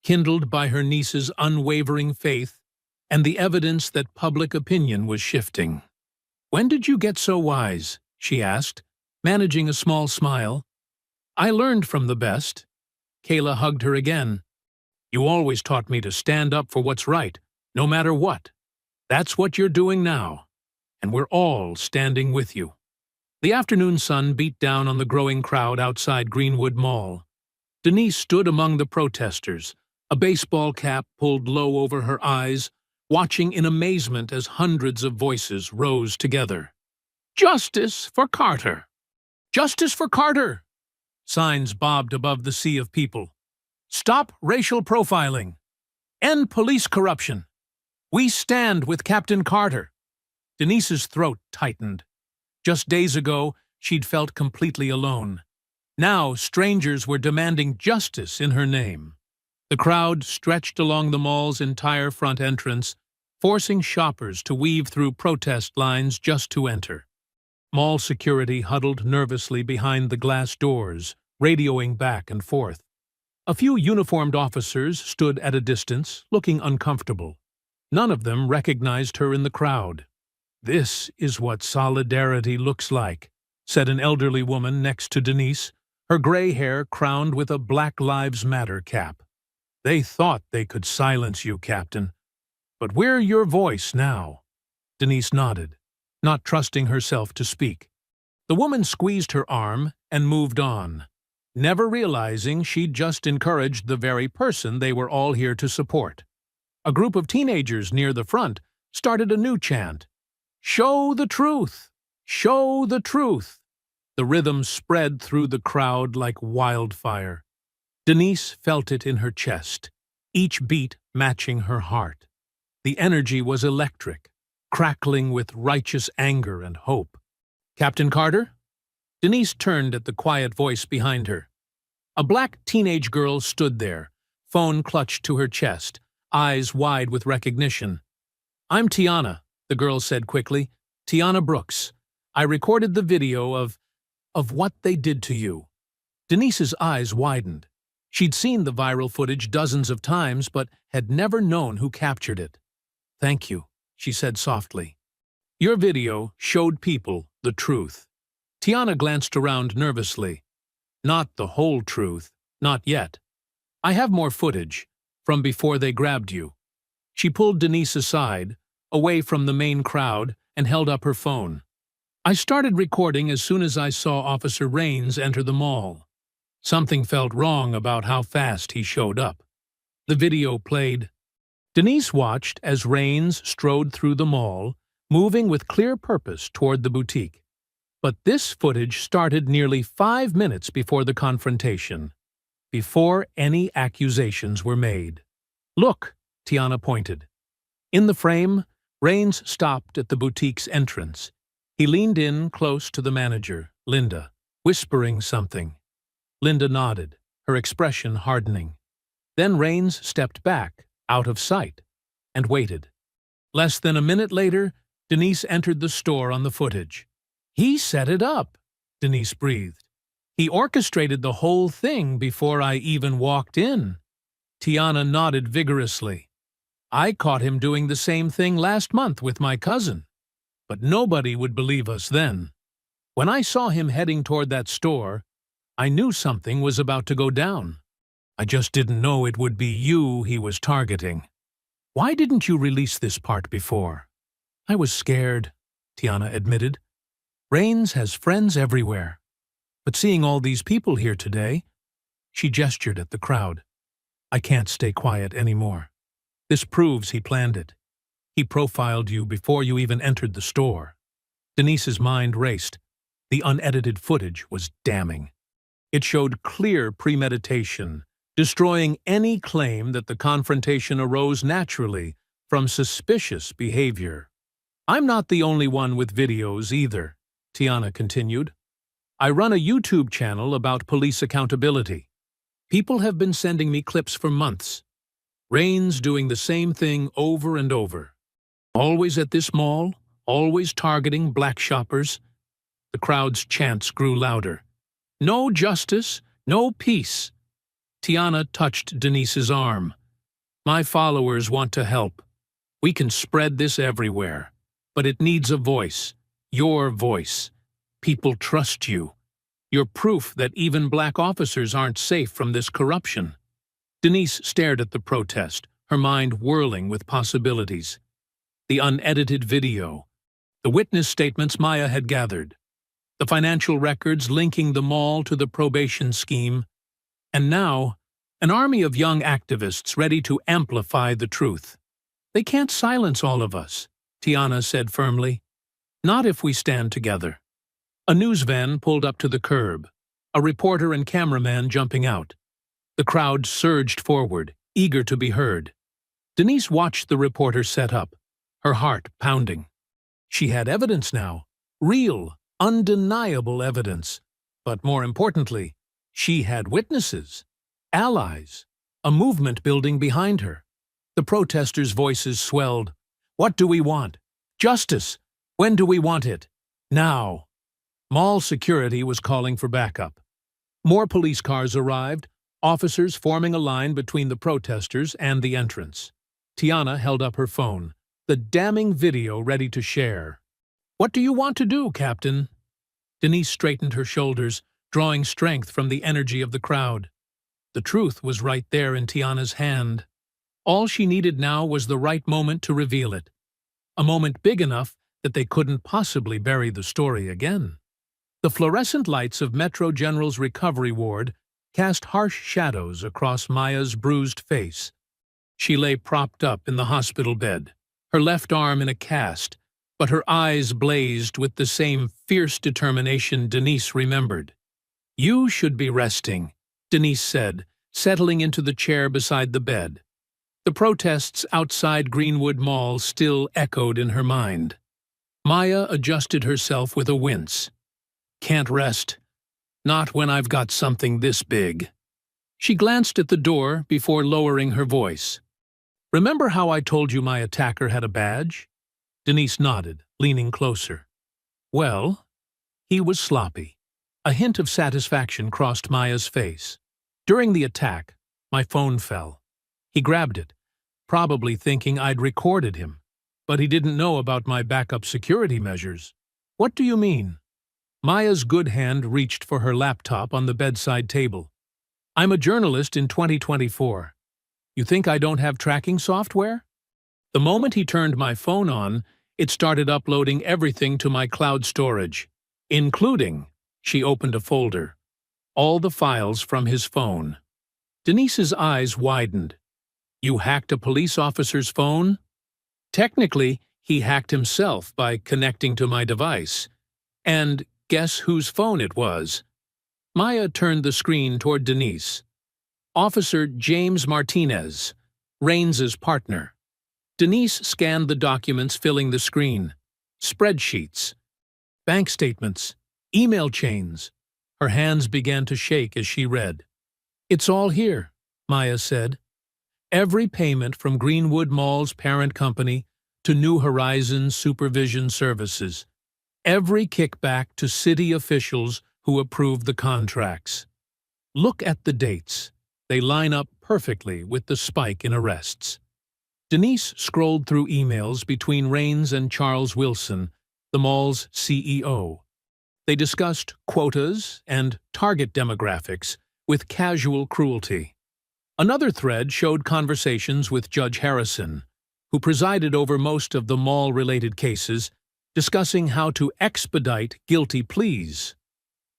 kindled by her niece's unwavering faith and the evidence that public opinion was shifting. "When did you get so wise?" she asked, managing a small smile. "I learned from the best." Kayla hugged her again. "You always taught me to stand up for what's right, no matter what. That's what you're doing now, and we're all standing with you." The afternoon sun beat down on the growing crowd outside Greenwood Mall. Denise stood among the protesters, a baseball cap pulled low over her eyes, watching in amazement as hundreds of voices rose together. "Justice for Carter! Justice for Carter!" Signs bobbed above the sea of people. "Stop racial profiling! End police corruption! We stand with Captain Carter!" Denise's throat tightened. Just days ago, she'd felt completely alone. Now, strangers were demanding justice in her name. The crowd stretched along the mall's entire front entrance, forcing shoppers to weave through protest lines just to enter. Mall security huddled nervously behind the glass doors, radioing back and forth. A few uniformed officers stood at a distance, looking uncomfortable. None of them recognized her in the crowd. "This is what solidarity looks like," said an elderly woman next to Denise, her gray hair crowned with a Black Lives Matter cap. "They thought they could silence you, Captain. But we're your voice now." Denise nodded, not trusting herself to speak. The woman squeezed her arm and moved on, never realizing she'd just encouraged the very person they were all here to support. A group of teenagers near the front started a new chant. "Show the truth! Show the truth!" The rhythm spread through the crowd like wildfire. Denise felt it in her chest, each beat matching her heart. The energy was electric, crackling with righteous anger and hope. "Captain Carter?" Denise turned at the quiet voice behind her. A black teenage girl stood there, phone clutched to her chest, eyes wide with recognition. "I'm Tiana," the girl said quickly. "Tiana Brooks. I recorded the video of what they did to you." Denise's eyes widened. She'd seen the viral footage dozens of times, but had never known who captured it. "Thank you," she said softly. "Your video showed people the truth." Tiana glanced around nervously. "Not the whole truth. Not yet. I have more footage, from before they grabbed you." She pulled Denise aside, away from the main crowd, and held up her phone. "I started recording as soon as I saw Officer Rains enter the mall. Something felt wrong about how fast he showed up." The video played. Denise watched as Rains strode through the mall, moving with clear purpose toward the boutique. But this footage started nearly 5 minutes before the confrontation, before any accusations were made. "Look," Tiana pointed. In the frame, Rains stopped at the boutique's entrance. He leaned in close to the manager, Linda, whispering something. Linda nodded, her expression hardening. Then Rains stepped back, out of sight, and waited. Less than a minute later, Denise entered the store on the footage. "He set it up," Denise breathed. "He orchestrated the whole thing before I even walked in." Tiana nodded vigorously. "I caught him doing the same thing last month with my cousin. But nobody would believe us then. When I saw him heading toward that store, I knew something was about to go down. I just didn't know it would be you he was targeting. Why didn't you release this part before?" "I was scared," Tiana admitted. "Rains has friends everywhere. But seeing all these people here today," she gestured at the crowd, "I can't stay quiet anymore. This proves he planned it. He profiled you before you even entered the store." Denise's mind raced. The unedited footage was damning. It showed clear premeditation, destroying any claim that the confrontation arose naturally from suspicious behavior. "I'm not the only one with videos either," Tiana continued. "I run a YouTube channel about police accountability. People have been sending me clips for months. Rains doing the same thing over and over. Always at this mall, always targeting black shoppers." The crowd's chants grew louder. "No justice, no peace." Tiana touched Denise's arm. "My followers want to help. We can spread this everywhere. But it needs a voice. Your voice. People trust you. You're proof that even black officers aren't safe from this corruption." Denise stared at the protest, her mind whirling with possibilities. The unedited video, the witness statements Maya had gathered, the financial records linking the mall to the probation scheme, and now, an army of young activists ready to amplify the truth. "They can't silence all of us," Tiana said firmly. "Not if we stand together." A news van pulled up to the curb, a reporter and cameraman jumping out. The crowd surged forward, eager to be heard. Denise watched the reporter set up, her heart pounding. She had evidence now, real, undeniable evidence. But more importantly, she had witnesses, allies, a movement building behind her. The protesters' voices swelled. "What do we want? Justice! When do we want it? Now!" Mall security was calling for backup. More police cars arrived, officers forming a line between the protesters and the entrance. Tiana held up her phone, the damning video ready to share. "What do you want to do, Captain?" Denise straightened her shoulders, drawing strength from the energy of the crowd. The truth was right there in Tiana's hand. All she needed now was the right moment to reveal it. A moment big enough that they couldn't possibly bury the story again. The fluorescent lights of Metro General's recovery ward cast harsh shadows across Maya's bruised face. She lay propped up in the hospital bed, her left arm in a cast, but her eyes blazed with the same fierce determination Denise remembered. "You should be resting," Denise said, settling into the chair beside the bed. The protests outside Greenwood Mall still echoed in her mind. Maya adjusted herself with a wince. "Can't rest. Not when I've got something this big." She glanced at the door before lowering her voice. Remember how I told you my attacker had a badge? Denise nodded, leaning closer. Well, he was sloppy. A hint of satisfaction crossed Maya's face. During the attack, my phone fell. He grabbed it, probably thinking I'd recorded him. But he didn't know about my backup security measures. What do you mean? Maya's good hand reached for her laptop on the bedside table. I'm a journalist in 2024. You think I don't have tracking software? The moment he turned my phone on, it started uploading everything to my cloud storage, including, she opened a folder, all the files from his phone. Denise's eyes widened. You hacked a police officer's phone? Technically, he hacked himself by connecting to my device. And guess whose phone it was? Maya turned the screen toward Denise. Officer James Martinez, Raines's partner. Denise scanned the documents filling the screen. Spreadsheets, bank statements, email chains. Her hands began to shake as she read. It's all here, Maya said. Every payment from Greenwood Mall's parent company to New Horizons Supervision Services. Every kickback to city officials who approved the contracts. Look at the dates. They line up perfectly with the spike in arrests. Denise scrolled through emails between Raines and Charles Wilson, the mall's CEO. They discussed quotas and target demographics with casual cruelty. Another thread showed conversations with Judge Harrison, who presided over most of the mall-related cases, discussing how to expedite guilty pleas.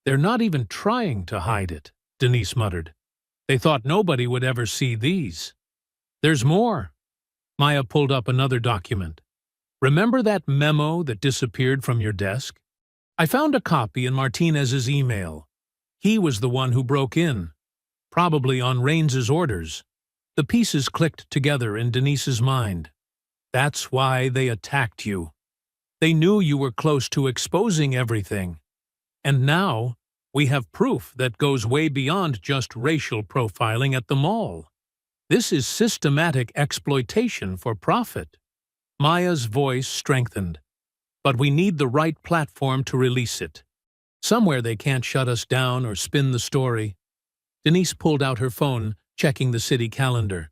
They're not even trying to hide it, Denise muttered. They thought nobody would ever see these. There's more. Maya pulled up another document. Remember that memo that disappeared from your desk? I found a copy in Martinez's email. He was the one who broke in, probably on Raines's orders. The pieces clicked together in Denise's mind. That's why they attacked you. They knew you were close to exposing everything. And now, we have proof that goes way beyond just racial profiling at the mall. This is systematic exploitation for profit. Maya's voice strengthened. But we need the right platform to release it. Somewhere they can't shut us down or spin the story. Denise pulled out her phone, checking the city calendar.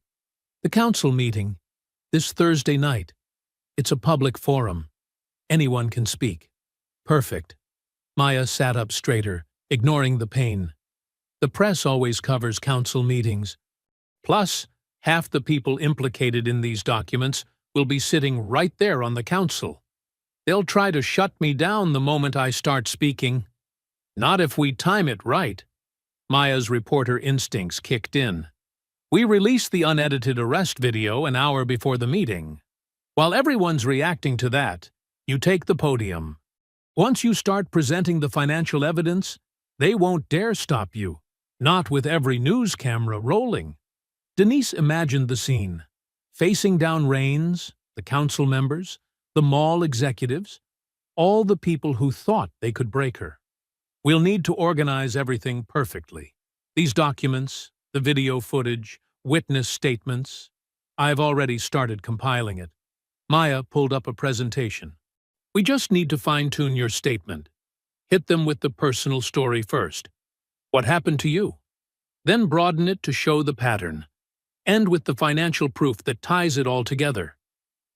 The council meeting, this Thursday night. It's a public forum. Anyone can speak. Perfect. Maya sat up straighter, ignoring the pain. The press always covers council meetings. Plus, half the people implicated in these documents will be sitting right there on the council. They'll try to shut me down the moment I start speaking. Not if we time it right. Maya's reporter instincts kicked in. We released the unedited arrest video an hour before the meeting. While everyone's reacting to that, you take the podium. Once you start presenting the financial evidence, they won't dare stop you, not with every news camera rolling. Denise imagined the scene, facing down Raines, the council members, the mall executives, all the people who thought they could break her. We'll need to organize everything perfectly. These documents, the video footage, witness statements. I've already started compiling it. Maya pulled up a presentation. We just need to fine-tune your statement. Hit them with the personal story first. What happened to you? Then broaden it to show the pattern. End with the financial proof that ties it all together.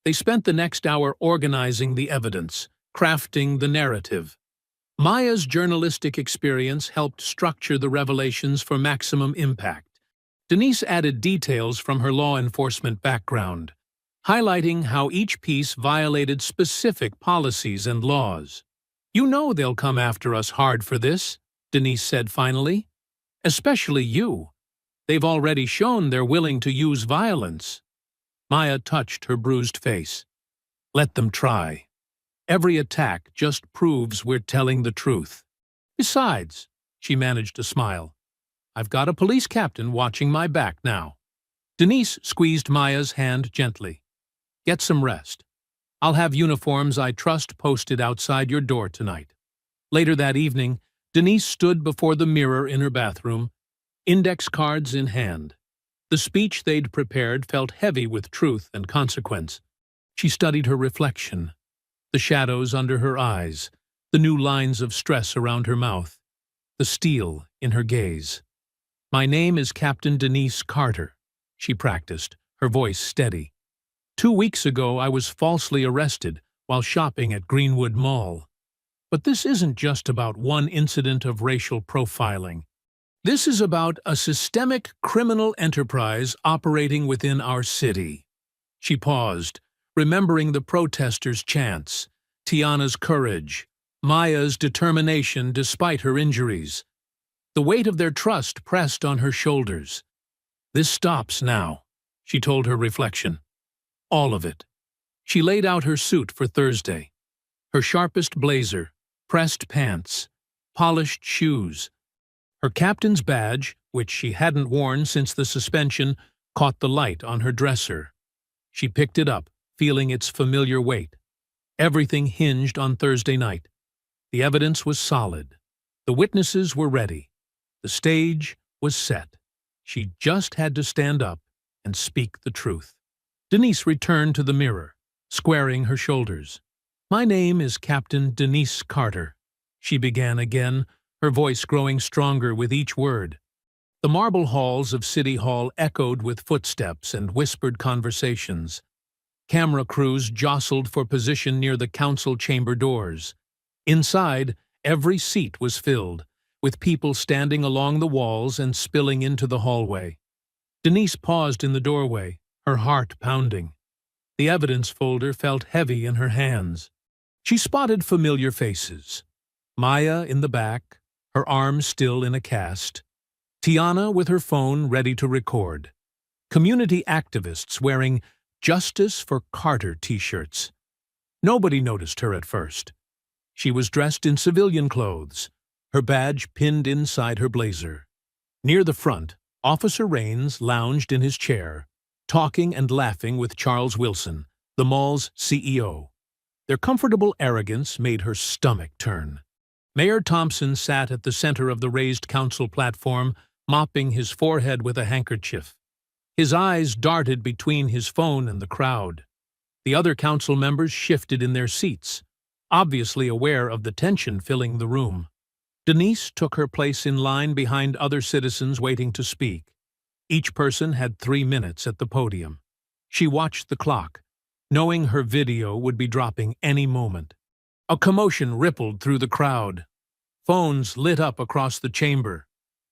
They spent the next hour organizing the evidence, crafting the narrative. Maya's journalistic experience helped structure the revelations for maximum impact. Denise added details from her law enforcement background, highlighting how each piece violated specific policies and laws. You know they'll come after us hard for this, Denise said finally. Especially you. They've already shown they're willing to use violence. Maya touched her bruised face. Let them try. Every attack just proves we're telling the truth. Besides, she managed to smile, I've got a police captain watching my back now. Denise squeezed Maya's hand gently. Get some rest. I'll have uniforms I trust posted outside your door tonight. Later that evening, Denise stood before the mirror in her bathroom, index cards in hand. The speech they'd prepared felt heavy with truth and consequence. She studied her reflection, the shadows under her eyes, the new lines of stress around her mouth, the steel in her gaze. "My name is Captain Denise Carter," she practiced, her voice steady. "2 weeks ago I was falsely arrested while shopping at Greenwood Mall. But this isn't just about one incident of racial profiling. This is about a systemic criminal enterprise operating within our city." She paused, remembering the protesters' chants, Tiana's courage, Maya's determination despite her injuries. The weight of their trust pressed on her shoulders. "This stops now," she told her reflection. "All of it." She laid out her suit for Thursday. Her sharpest blazer, pressed pants, polished shoes. Her captain's badge, which she hadn't worn since the suspension, caught the light on her dresser. She picked it up, feeling its familiar weight. Everything hinged on Thursday night. The evidence was solid. The witnesses were ready. The stage was set. She just had to stand up and speak the truth. Denise returned to the mirror, squaring her shoulders. "My name is Captain Denise Carter," she began again, her voice growing stronger with each word. The marble halls of City Hall echoed with footsteps and whispered conversations. Camera crews jostled for position near the council chamber doors. Inside, every seat was filled, with people standing along the walls and spilling into the hallway. Denise paused in the doorway, her heart pounding. The evidence folder felt heavy in her hands. She spotted familiar faces. Maya in the back, her arms still in a cast. Tiana with her phone ready to record. Community activists wearing "Justice for Carter" t-shirts. Nobody noticed her at first. She was dressed in civilian clothes, her badge pinned inside her blazer. Near the front, Officer Raines lounged in his chair, talking and laughing with Charles Wilson, the mall's CEO. Their comfortable arrogance made her stomach turn. Mayor Thompson sat at the center of the raised council platform, mopping his forehead with a handkerchief. His eyes darted between his phone and the crowd. The other council members shifted in their seats, obviously aware of the tension filling the room. Denise took her place in line behind other citizens waiting to speak. Each person had 3 minutes at the podium. She watched the clock, knowing her video would be dropping any moment. A commotion rippled through the crowd. Phones lit up across the chamber.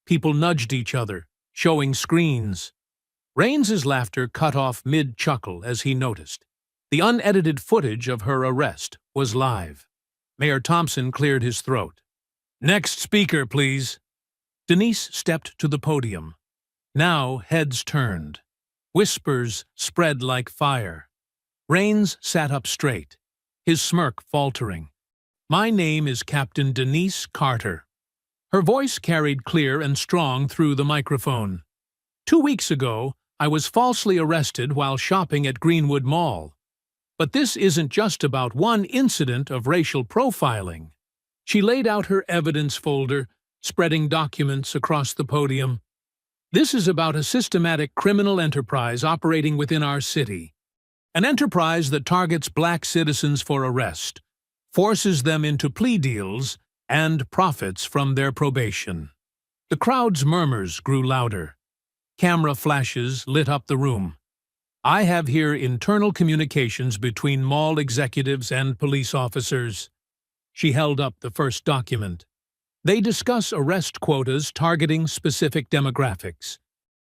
People nudged each other, showing screens. Raines's laughter cut off mid-chuckle as he noticed. The unedited footage of her arrest was live. Mayor Thompson cleared his throat. "Next speaker, please." Denise stepped to the podium. Now heads turned. Whispers spread like fire. Raines sat up straight, his smirk faltering. "My name is Captain Denise Carter." Her voice carried clear and strong through the microphone. 2 weeks ago, I was falsely arrested while shopping at Greenwood Mall. But this isn't just about one incident of racial profiling. She laid out her evidence folder, spreading documents across the podium. "This is about a systematic criminal enterprise operating within our city. An enterprise that targets black citizens for arrest, forces them into plea deals, and profits from their probation." The crowd's murmurs grew louder. Camera flashes lit up the room. "I have here internal communications between mall executives and police officers." She held up the first document. "They discuss arrest quotas targeting specific demographics.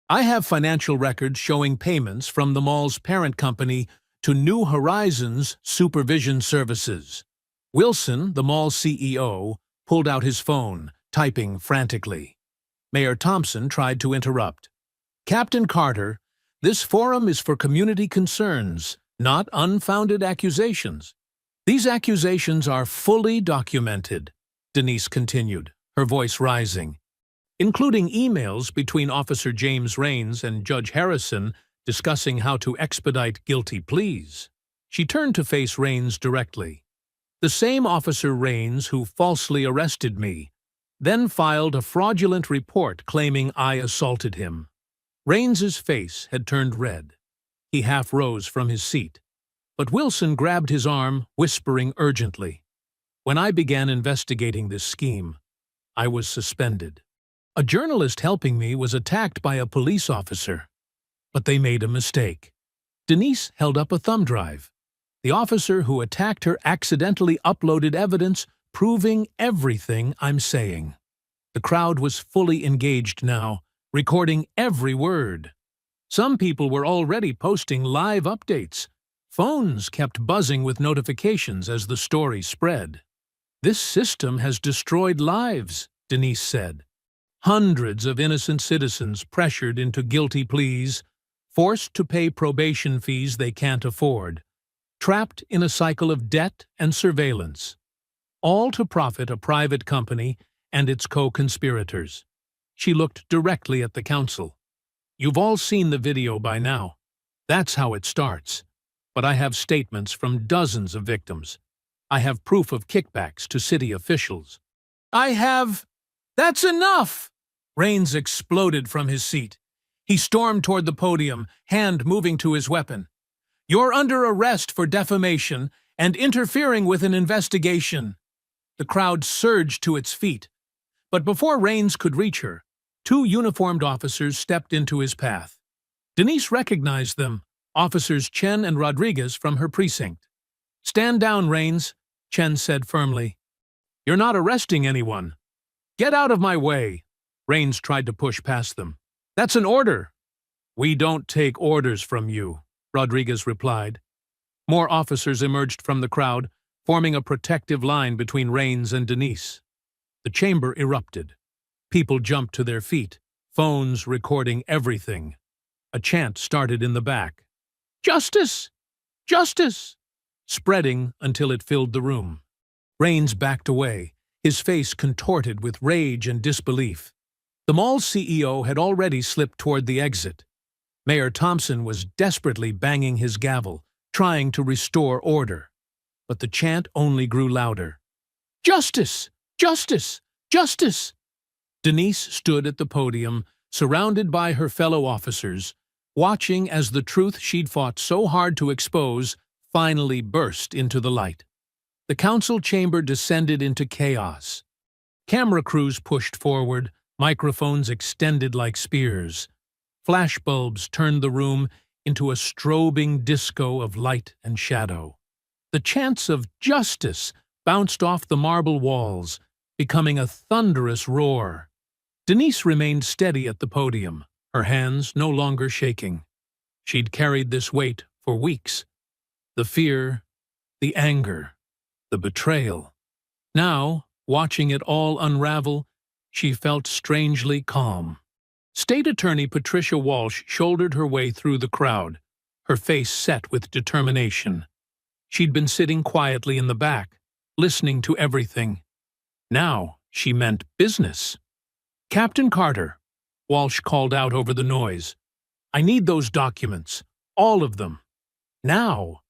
I have financial records showing payments from the mall's parent company to New Horizons Supervision Services." Wilson, the mall CEO, pulled out his phone, typing frantically. Mayor Thompson tried to interrupt. "Captain Carter, this forum is for community concerns, not unfounded accusations. These accusations are fully documented," Denise continued, her voice rising, "including emails between Officer James Raines and Judge Harrison discussing how to expedite guilty pleas." She turned to face Raines directly. "The same Officer Raines who falsely arrested me, then filed a fraudulent report claiming I assaulted him." Raines's face had turned red. He half rose from his seat. But Wilson grabbed his arm, whispering urgently, "When I began investigating this scheme, I was suspended. A journalist helping me was attacked by a police officer. But they made a mistake." Denise held up a thumb drive. The officer who attacked her accidentally uploaded evidence proving everything I'm saying. The crowd was fully engaged now, recording every word. Some people were already posting live updates. Phones kept buzzing with notifications as the story spread. "This system has destroyed lives," Denise said. "Hundreds of innocent citizens pressured into guilty pleas, forced to pay probation fees they can't afford, trapped in a cycle of debt and surveillance, all to profit a private company and its co-conspirators." She looked directly at the council. "You've all seen the video by now. That's how it starts. But I have statements from dozens of victims. I have proof of kickbacks to city officials." "That's enough!" Raines exploded from his seat. He stormed toward the podium, hand moving to his weapon. "You're under arrest for defamation and interfering with an investigation." The crowd surged to its feet. But before Raines could reach her, two uniformed officers stepped into his path. Denise recognized them, Officers Chen and Rodriguez from her precinct. "Stand down, Raines," Chen said firmly. "You're not arresting anyone." "Get out of my way." Raines tried to push past them. "That's an order." "We don't take orders from you," Rodriguez replied. More officers emerged from the crowd, forming a protective line between Raines and Denise. The chamber erupted. People jumped to their feet, phones recording everything. A chant started in the back. "Justice! Justice!" spreading until it filled the room. Raines backed away, his face contorted with rage and disbelief. The mall's CEO had already slipped toward the exit. Mayor Thompson was desperately banging his gavel, trying to restore order. But the chant only grew louder. "Justice! Justice! Justice!" Denise stood at the podium, surrounded by her fellow officers, watching as the truth she'd fought so hard to expose finally burst into the light. The council chamber descended into chaos. Camera crews pushed forward, microphones extended like spears. Flashbulbs turned the room into a strobing disco of light and shadow. The chants of "justice" bounced off the marble walls, becoming a thunderous roar. Denise remained steady at the podium, her hands no longer shaking. She'd carried this weight for weeks. The fear, the anger, the betrayal. Now, watching it all unravel, she felt strangely calm. State Attorney Patricia Walsh shouldered her way through the crowd, her face set with determination. She'd been sitting quietly in the back, listening to everything. Now she meant business. "Captain Carter," Walsh called out over the noise. "I need those documents, all of them. Now."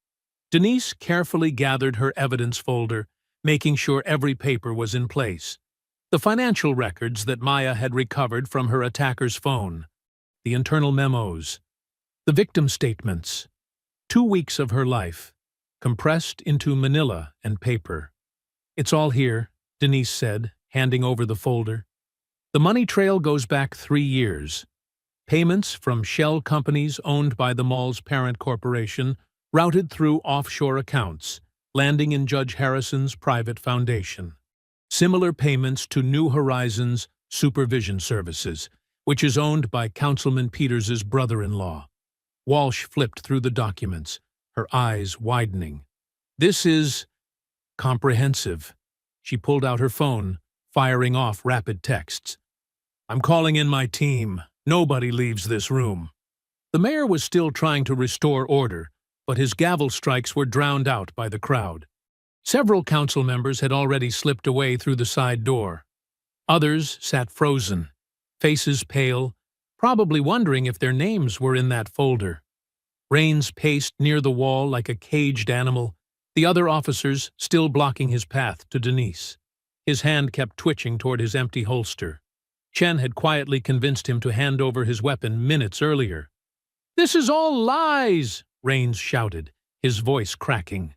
Denise carefully gathered her evidence folder, making sure every paper was in place. The financial records that Maya had recovered from her attacker's phone, the internal memos, the victim statements. 2 weeks of her life, compressed into manila and paper. "It's all here," Denise said, handing over the folder. The money trail goes back 3 years. Payments from shell companies owned by the mall's parent corporation routed through offshore accounts, landing in Judge Harrison's private foundation. Similar payments to New Horizons Supervision Services, which is owned by Councilman Peters's brother-in-law. Walsh flipped through the documents, her eyes widening. "This is comprehensive." She pulled out her phone, firing off rapid texts. "I'm calling in my team. Nobody leaves this room." The mayor was still trying to restore order, but his gavel strikes were drowned out by the crowd. Several council members had already slipped away through the side door. Others sat frozen, faces pale, probably wondering if their names were in that folder. Raines paced near the wall like a caged animal, the other officers still blocking his path to Denise. His hand kept twitching toward his empty holster. Chen had quietly convinced him to hand over his weapon minutes earlier. "This is all lies!" Rains shouted, his voice cracking.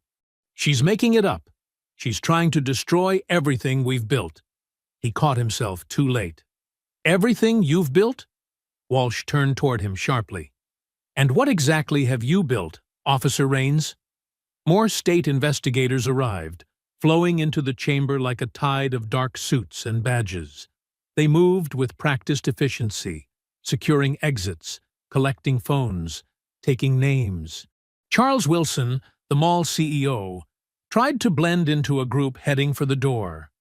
"She's making it up. She's trying to destroy everything we've built." He caught himself too late. "Everything you've built?" Walsh turned toward him sharply. "And what exactly have you built, Officer Rains?" More state investigators arrived, flowing into the chamber like a tide of dark suits and badges. They moved with practiced efficiency, securing exits, collecting phones, taking names. Charles Wilson, the mall CEO, tried to blend into a group heading for the door.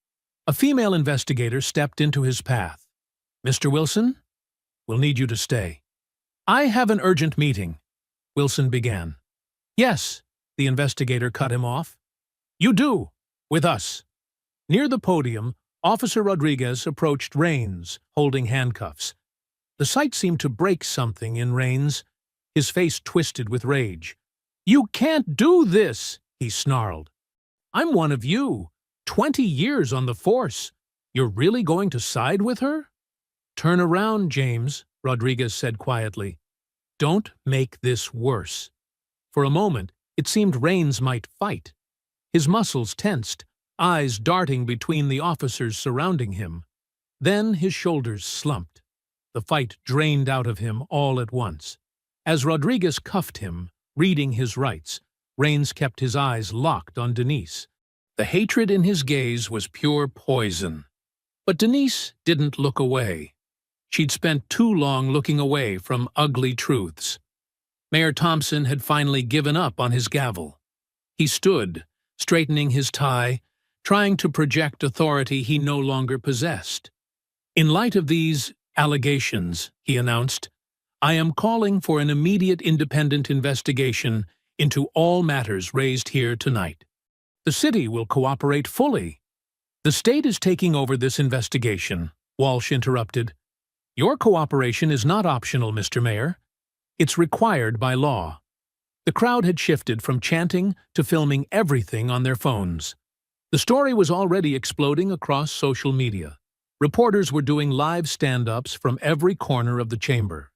A female investigator stepped into his path. "Mr. Wilson, we'll need you to stay." "I have an urgent meeting," Wilson began. "Yes," the investigator cut him off. "You do, with us." Near the podium, Officer Rodriguez approached Rains, holding handcuffs. The sight seemed to break something in Rains. His face twisted with rage. "You can't do this," he snarled. "I'm one of you. 20 years on the force. You're really going to side with her?" "Turn around, James," Rodriguez said quietly. "Don't make this worse." For a moment, it seemed Rains might fight. His muscles tensed, eyes darting between the officers surrounding him. Then his shoulders slumped. The fight drained out of him all at once. As Rodriguez cuffed him, reading his rights, Rains kept his eyes locked on Denise. The hatred in his gaze was pure poison. But Denise didn't look away. She'd spent too long looking away from ugly truths. Mayor Thompson had finally given up on his gavel. He stood, straightening his tie, trying to project authority he no longer possessed. "In light of these allegations," he announced, "I am calling for an immediate independent investigation into all matters raised here tonight. The city will cooperate fully." "The state is taking over this investigation," Walsh interrupted. "Your cooperation is not optional, Mr. Mayor. It's required by law." The crowd had shifted from chanting to filming everything on their phones. The story was already exploding across social media. Reporters were doing live stand-ups from every corner of the chamber.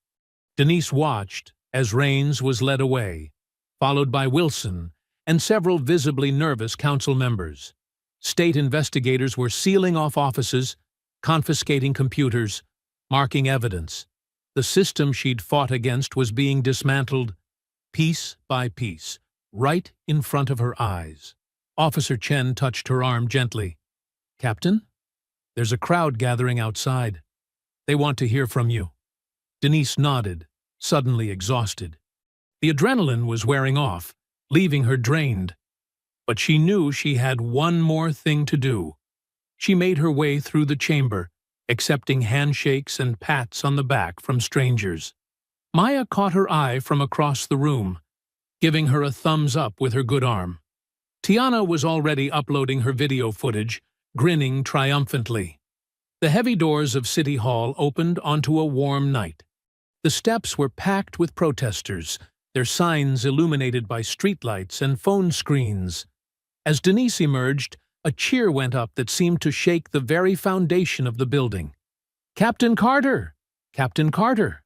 Denise watched as Rains was led away, followed by Wilson and several visibly nervous council members. State investigators were sealing off offices, confiscating computers, marking evidence. The system she'd fought against was being dismantled, piece by piece, right in front of her eyes. Officer Chen touched her arm gently. "Captain, there's a crowd gathering outside. They want to hear from you." Denise nodded, suddenly exhausted. The adrenaline was wearing off, leaving her drained. But she knew she had one more thing to do. She made her way through the chamber, accepting handshakes and pats on the back from strangers. Maya caught her eye from across the room, giving her a thumbs up with her good arm. Tiana was already uploading her video footage, grinning triumphantly. The heavy doors of City Hall opened onto a warm night. The steps were packed with protesters, their signs illuminated by streetlights and phone screens. As Denise emerged, a cheer went up that seemed to shake the very foundation of the building. "Captain Carter! Captain Carter!"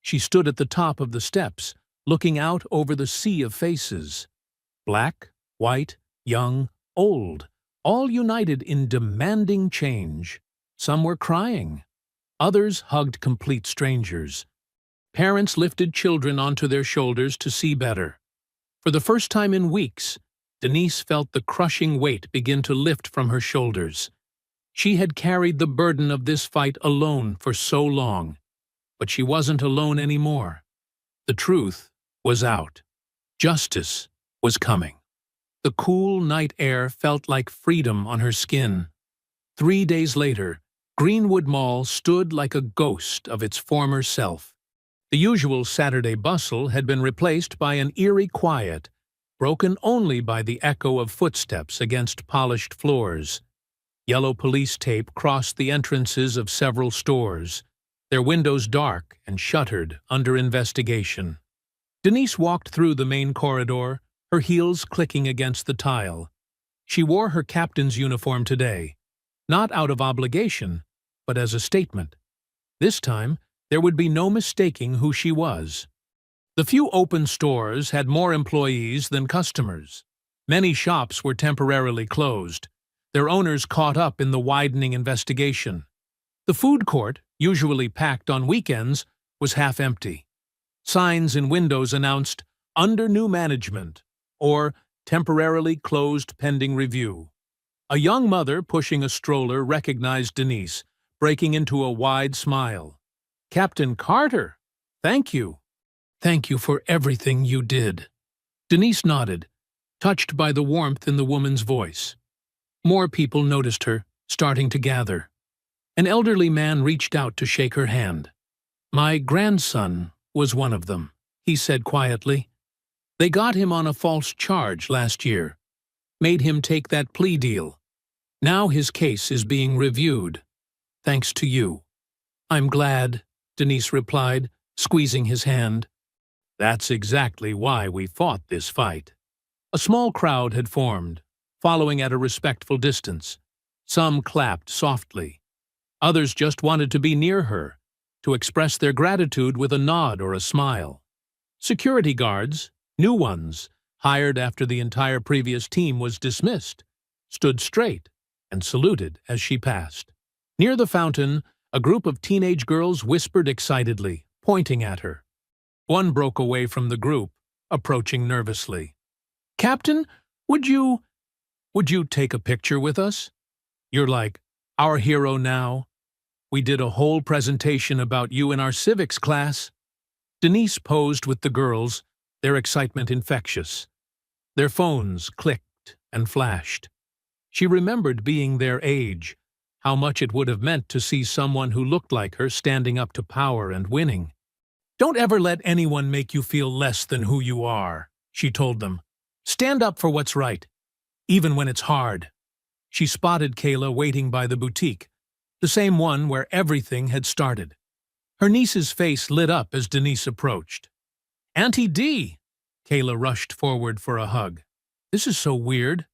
She stood at the top of the steps, looking out over the sea of faces. Black, white, young, old, all united in demanding change. Some were crying. Others hugged complete strangers. Parents lifted children onto their shoulders to see better. For the first time in weeks, Denise felt the crushing weight begin to lift from her shoulders. She had carried the burden of this fight alone for so long, but she wasn't alone anymore. The truth was out. Justice was coming. The cool night air felt like freedom on her skin. 3 days later, Greenwood Mall stood like a ghost of its former self. The usual Saturday bustle had been replaced by an eerie quiet, broken only by the echo of footsteps against polished floors. Yellow police tape crossed the entrances of several stores, their windows dark and shuttered under investigation. Denise walked through the main corridor, her heels clicking against the tile. She wore her captain's uniform today, not out of obligation, but as a statement. This time, there would be no mistaking who she was. The few open stores had more employees than customers. Many shops were temporarily closed, their owners caught up in the widening investigation. The food court, usually packed on weekends, was half empty. Signs in windows announced, "Under new management," or "Temporarily closed pending review." A young mother pushing a stroller recognized Denise, breaking into a wide smile. "Captain Carter! Thank you. Thank you for everything you did." Denise nodded, touched by the warmth in the woman's voice. More people noticed her, starting to gather. An elderly man reached out to shake her hand. "My grandson was one of them," he said quietly. "They got him on a false charge last year. Made him take that plea deal. Now his case is being reviewed. Thanks to you." "I'm glad," Denise replied, squeezing his hand. "That's exactly why we fought this fight." A small crowd had formed, following at a respectful distance. Some clapped softly. Others just wanted to be near her, to express their gratitude with a nod or a smile. Security guards, new ones, hired after the entire previous team was dismissed, stood straight and saluted as she passed. Near the fountain, a group of teenage girls whispered excitedly, pointing at her. One broke away from the group, approaching nervously. "Captain, would you take a picture with us? You're like our hero now. We did a whole presentation about you in our civics class." Denise posed with the girls, their excitement infectious. Their phones clicked and flashed. She remembered being their age, how much it would have meant to see someone who looked like her standing up to power and winning. "Don't ever let anyone make you feel less than who you are," she told them. "Stand up for what's right, even when it's hard." She spotted Kayla waiting by the boutique, the same one where everything had started. Her niece's face lit up as Denise approached. "Auntie Dee!" Kayla rushed forward for a hug. "This is so weird,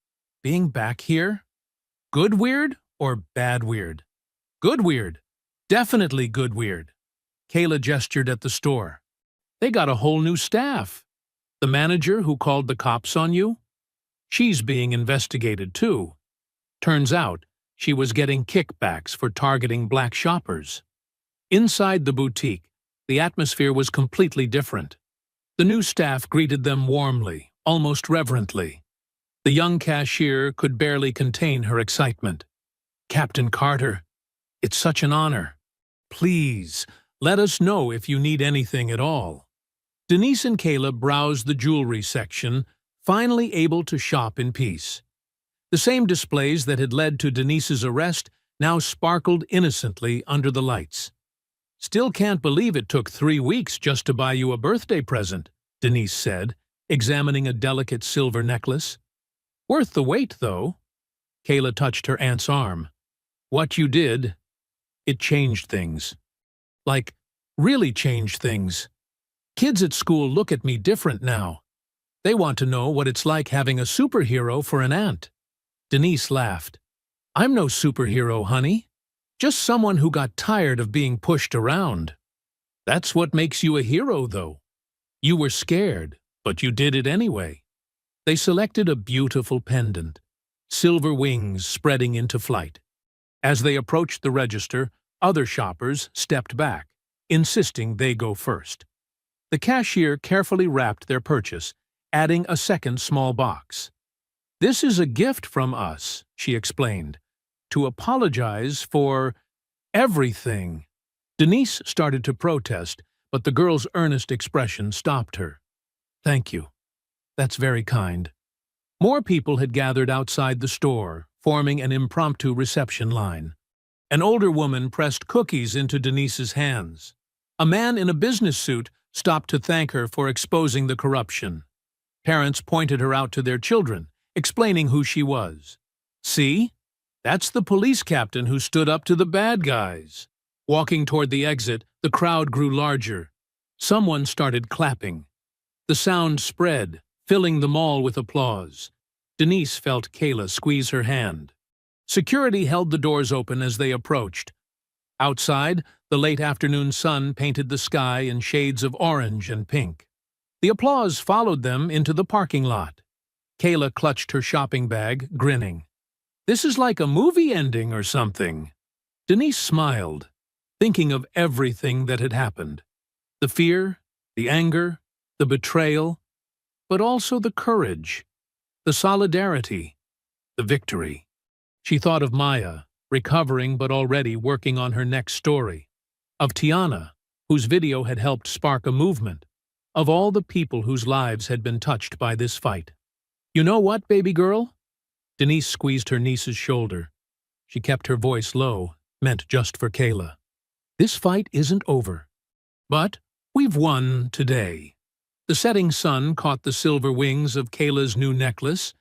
being back here. Good weird or bad weird?" "Good weird. Definitely good weird." Kayla gestured at the store. "They got a whole new staff. The manager who called the cops on you? She's being investigated too. Turns out she was getting kickbacks for targeting black shoppers." Inside the boutique, the atmosphere was completely different. The new staff greeted them warmly, almost reverently. The young cashier could barely contain her excitement. "Captain Carter, it's such an honor. Please, let us know if you need anything at all." Denise and Kayla browsed the jewelry section, finally able to shop in peace. The same displays that had led to Denise's arrest now sparkled innocently under the lights. "Still can't believe it took 3 weeks just to buy you a birthday present," Denise said, examining a delicate silver necklace. "Worth the wait, though." Kayla touched her aunt's arm. "What you did, it changed things. Like, really changed things. Kids at school look at me different now. They want to know what it's like having a superhero for an aunt." Denise laughed. "I'm no superhero, honey. Just someone who got tired of being pushed around. That's what makes you a hero, though. You were scared, but you did it anyway." They selected a beautiful pendant, silver wings spreading into flight. As they approached the register, other shoppers stepped back, insisting they go first. The cashier carefully wrapped their purchase, adding a second small box. "This is a gift from us," she explained, "to apologize for everything." Denise started to protest, but the girl's earnest expression stopped her. "Thank you. That's very kind." More people had gathered outside the store, forming an impromptu reception line. An older woman pressed cookies into Denise's hands. A man in a business suit stopped to thank her for exposing the corruption. Parents pointed her out to their children, explaining who she was. "See? That's the police captain who stood up to the bad guys." Walking toward the exit, the crowd grew larger. Someone started clapping. The sound spread, filling the mall with applause. Denise felt Kayla squeeze her hand. Security held the doors open as they approached. Outside, The late afternoon sun painted the sky in shades of orange and pink. The applause followed them into the parking lot. Kayla clutched her shopping bag, grinning. "This is like a movie ending or something." Denise smiled, thinking of everything that had happened. The fear, the anger, the betrayal, but also the courage, the solidarity, the victory. She thought of Maya, recovering but already working on her next story. Of Tiana, whose video had helped spark a movement. Of all the people whose lives had been touched by this fight. "You know what, baby girl?" Denise squeezed her niece's shoulder. She kept her voice low, meant just for Kayla. "This fight isn't over. But we've won today." The setting sun caught the silver wings of Kayla's new necklace,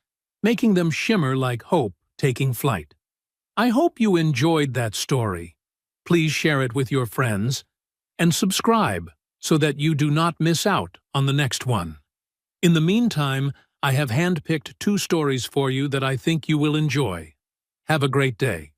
making them shimmer like hope taking flight. I hope you enjoyed that story. Please share it with your friends and subscribe so that you do not miss out on the next one. In the meantime, I have handpicked 2 stories for you that I think you will enjoy. Have a great day.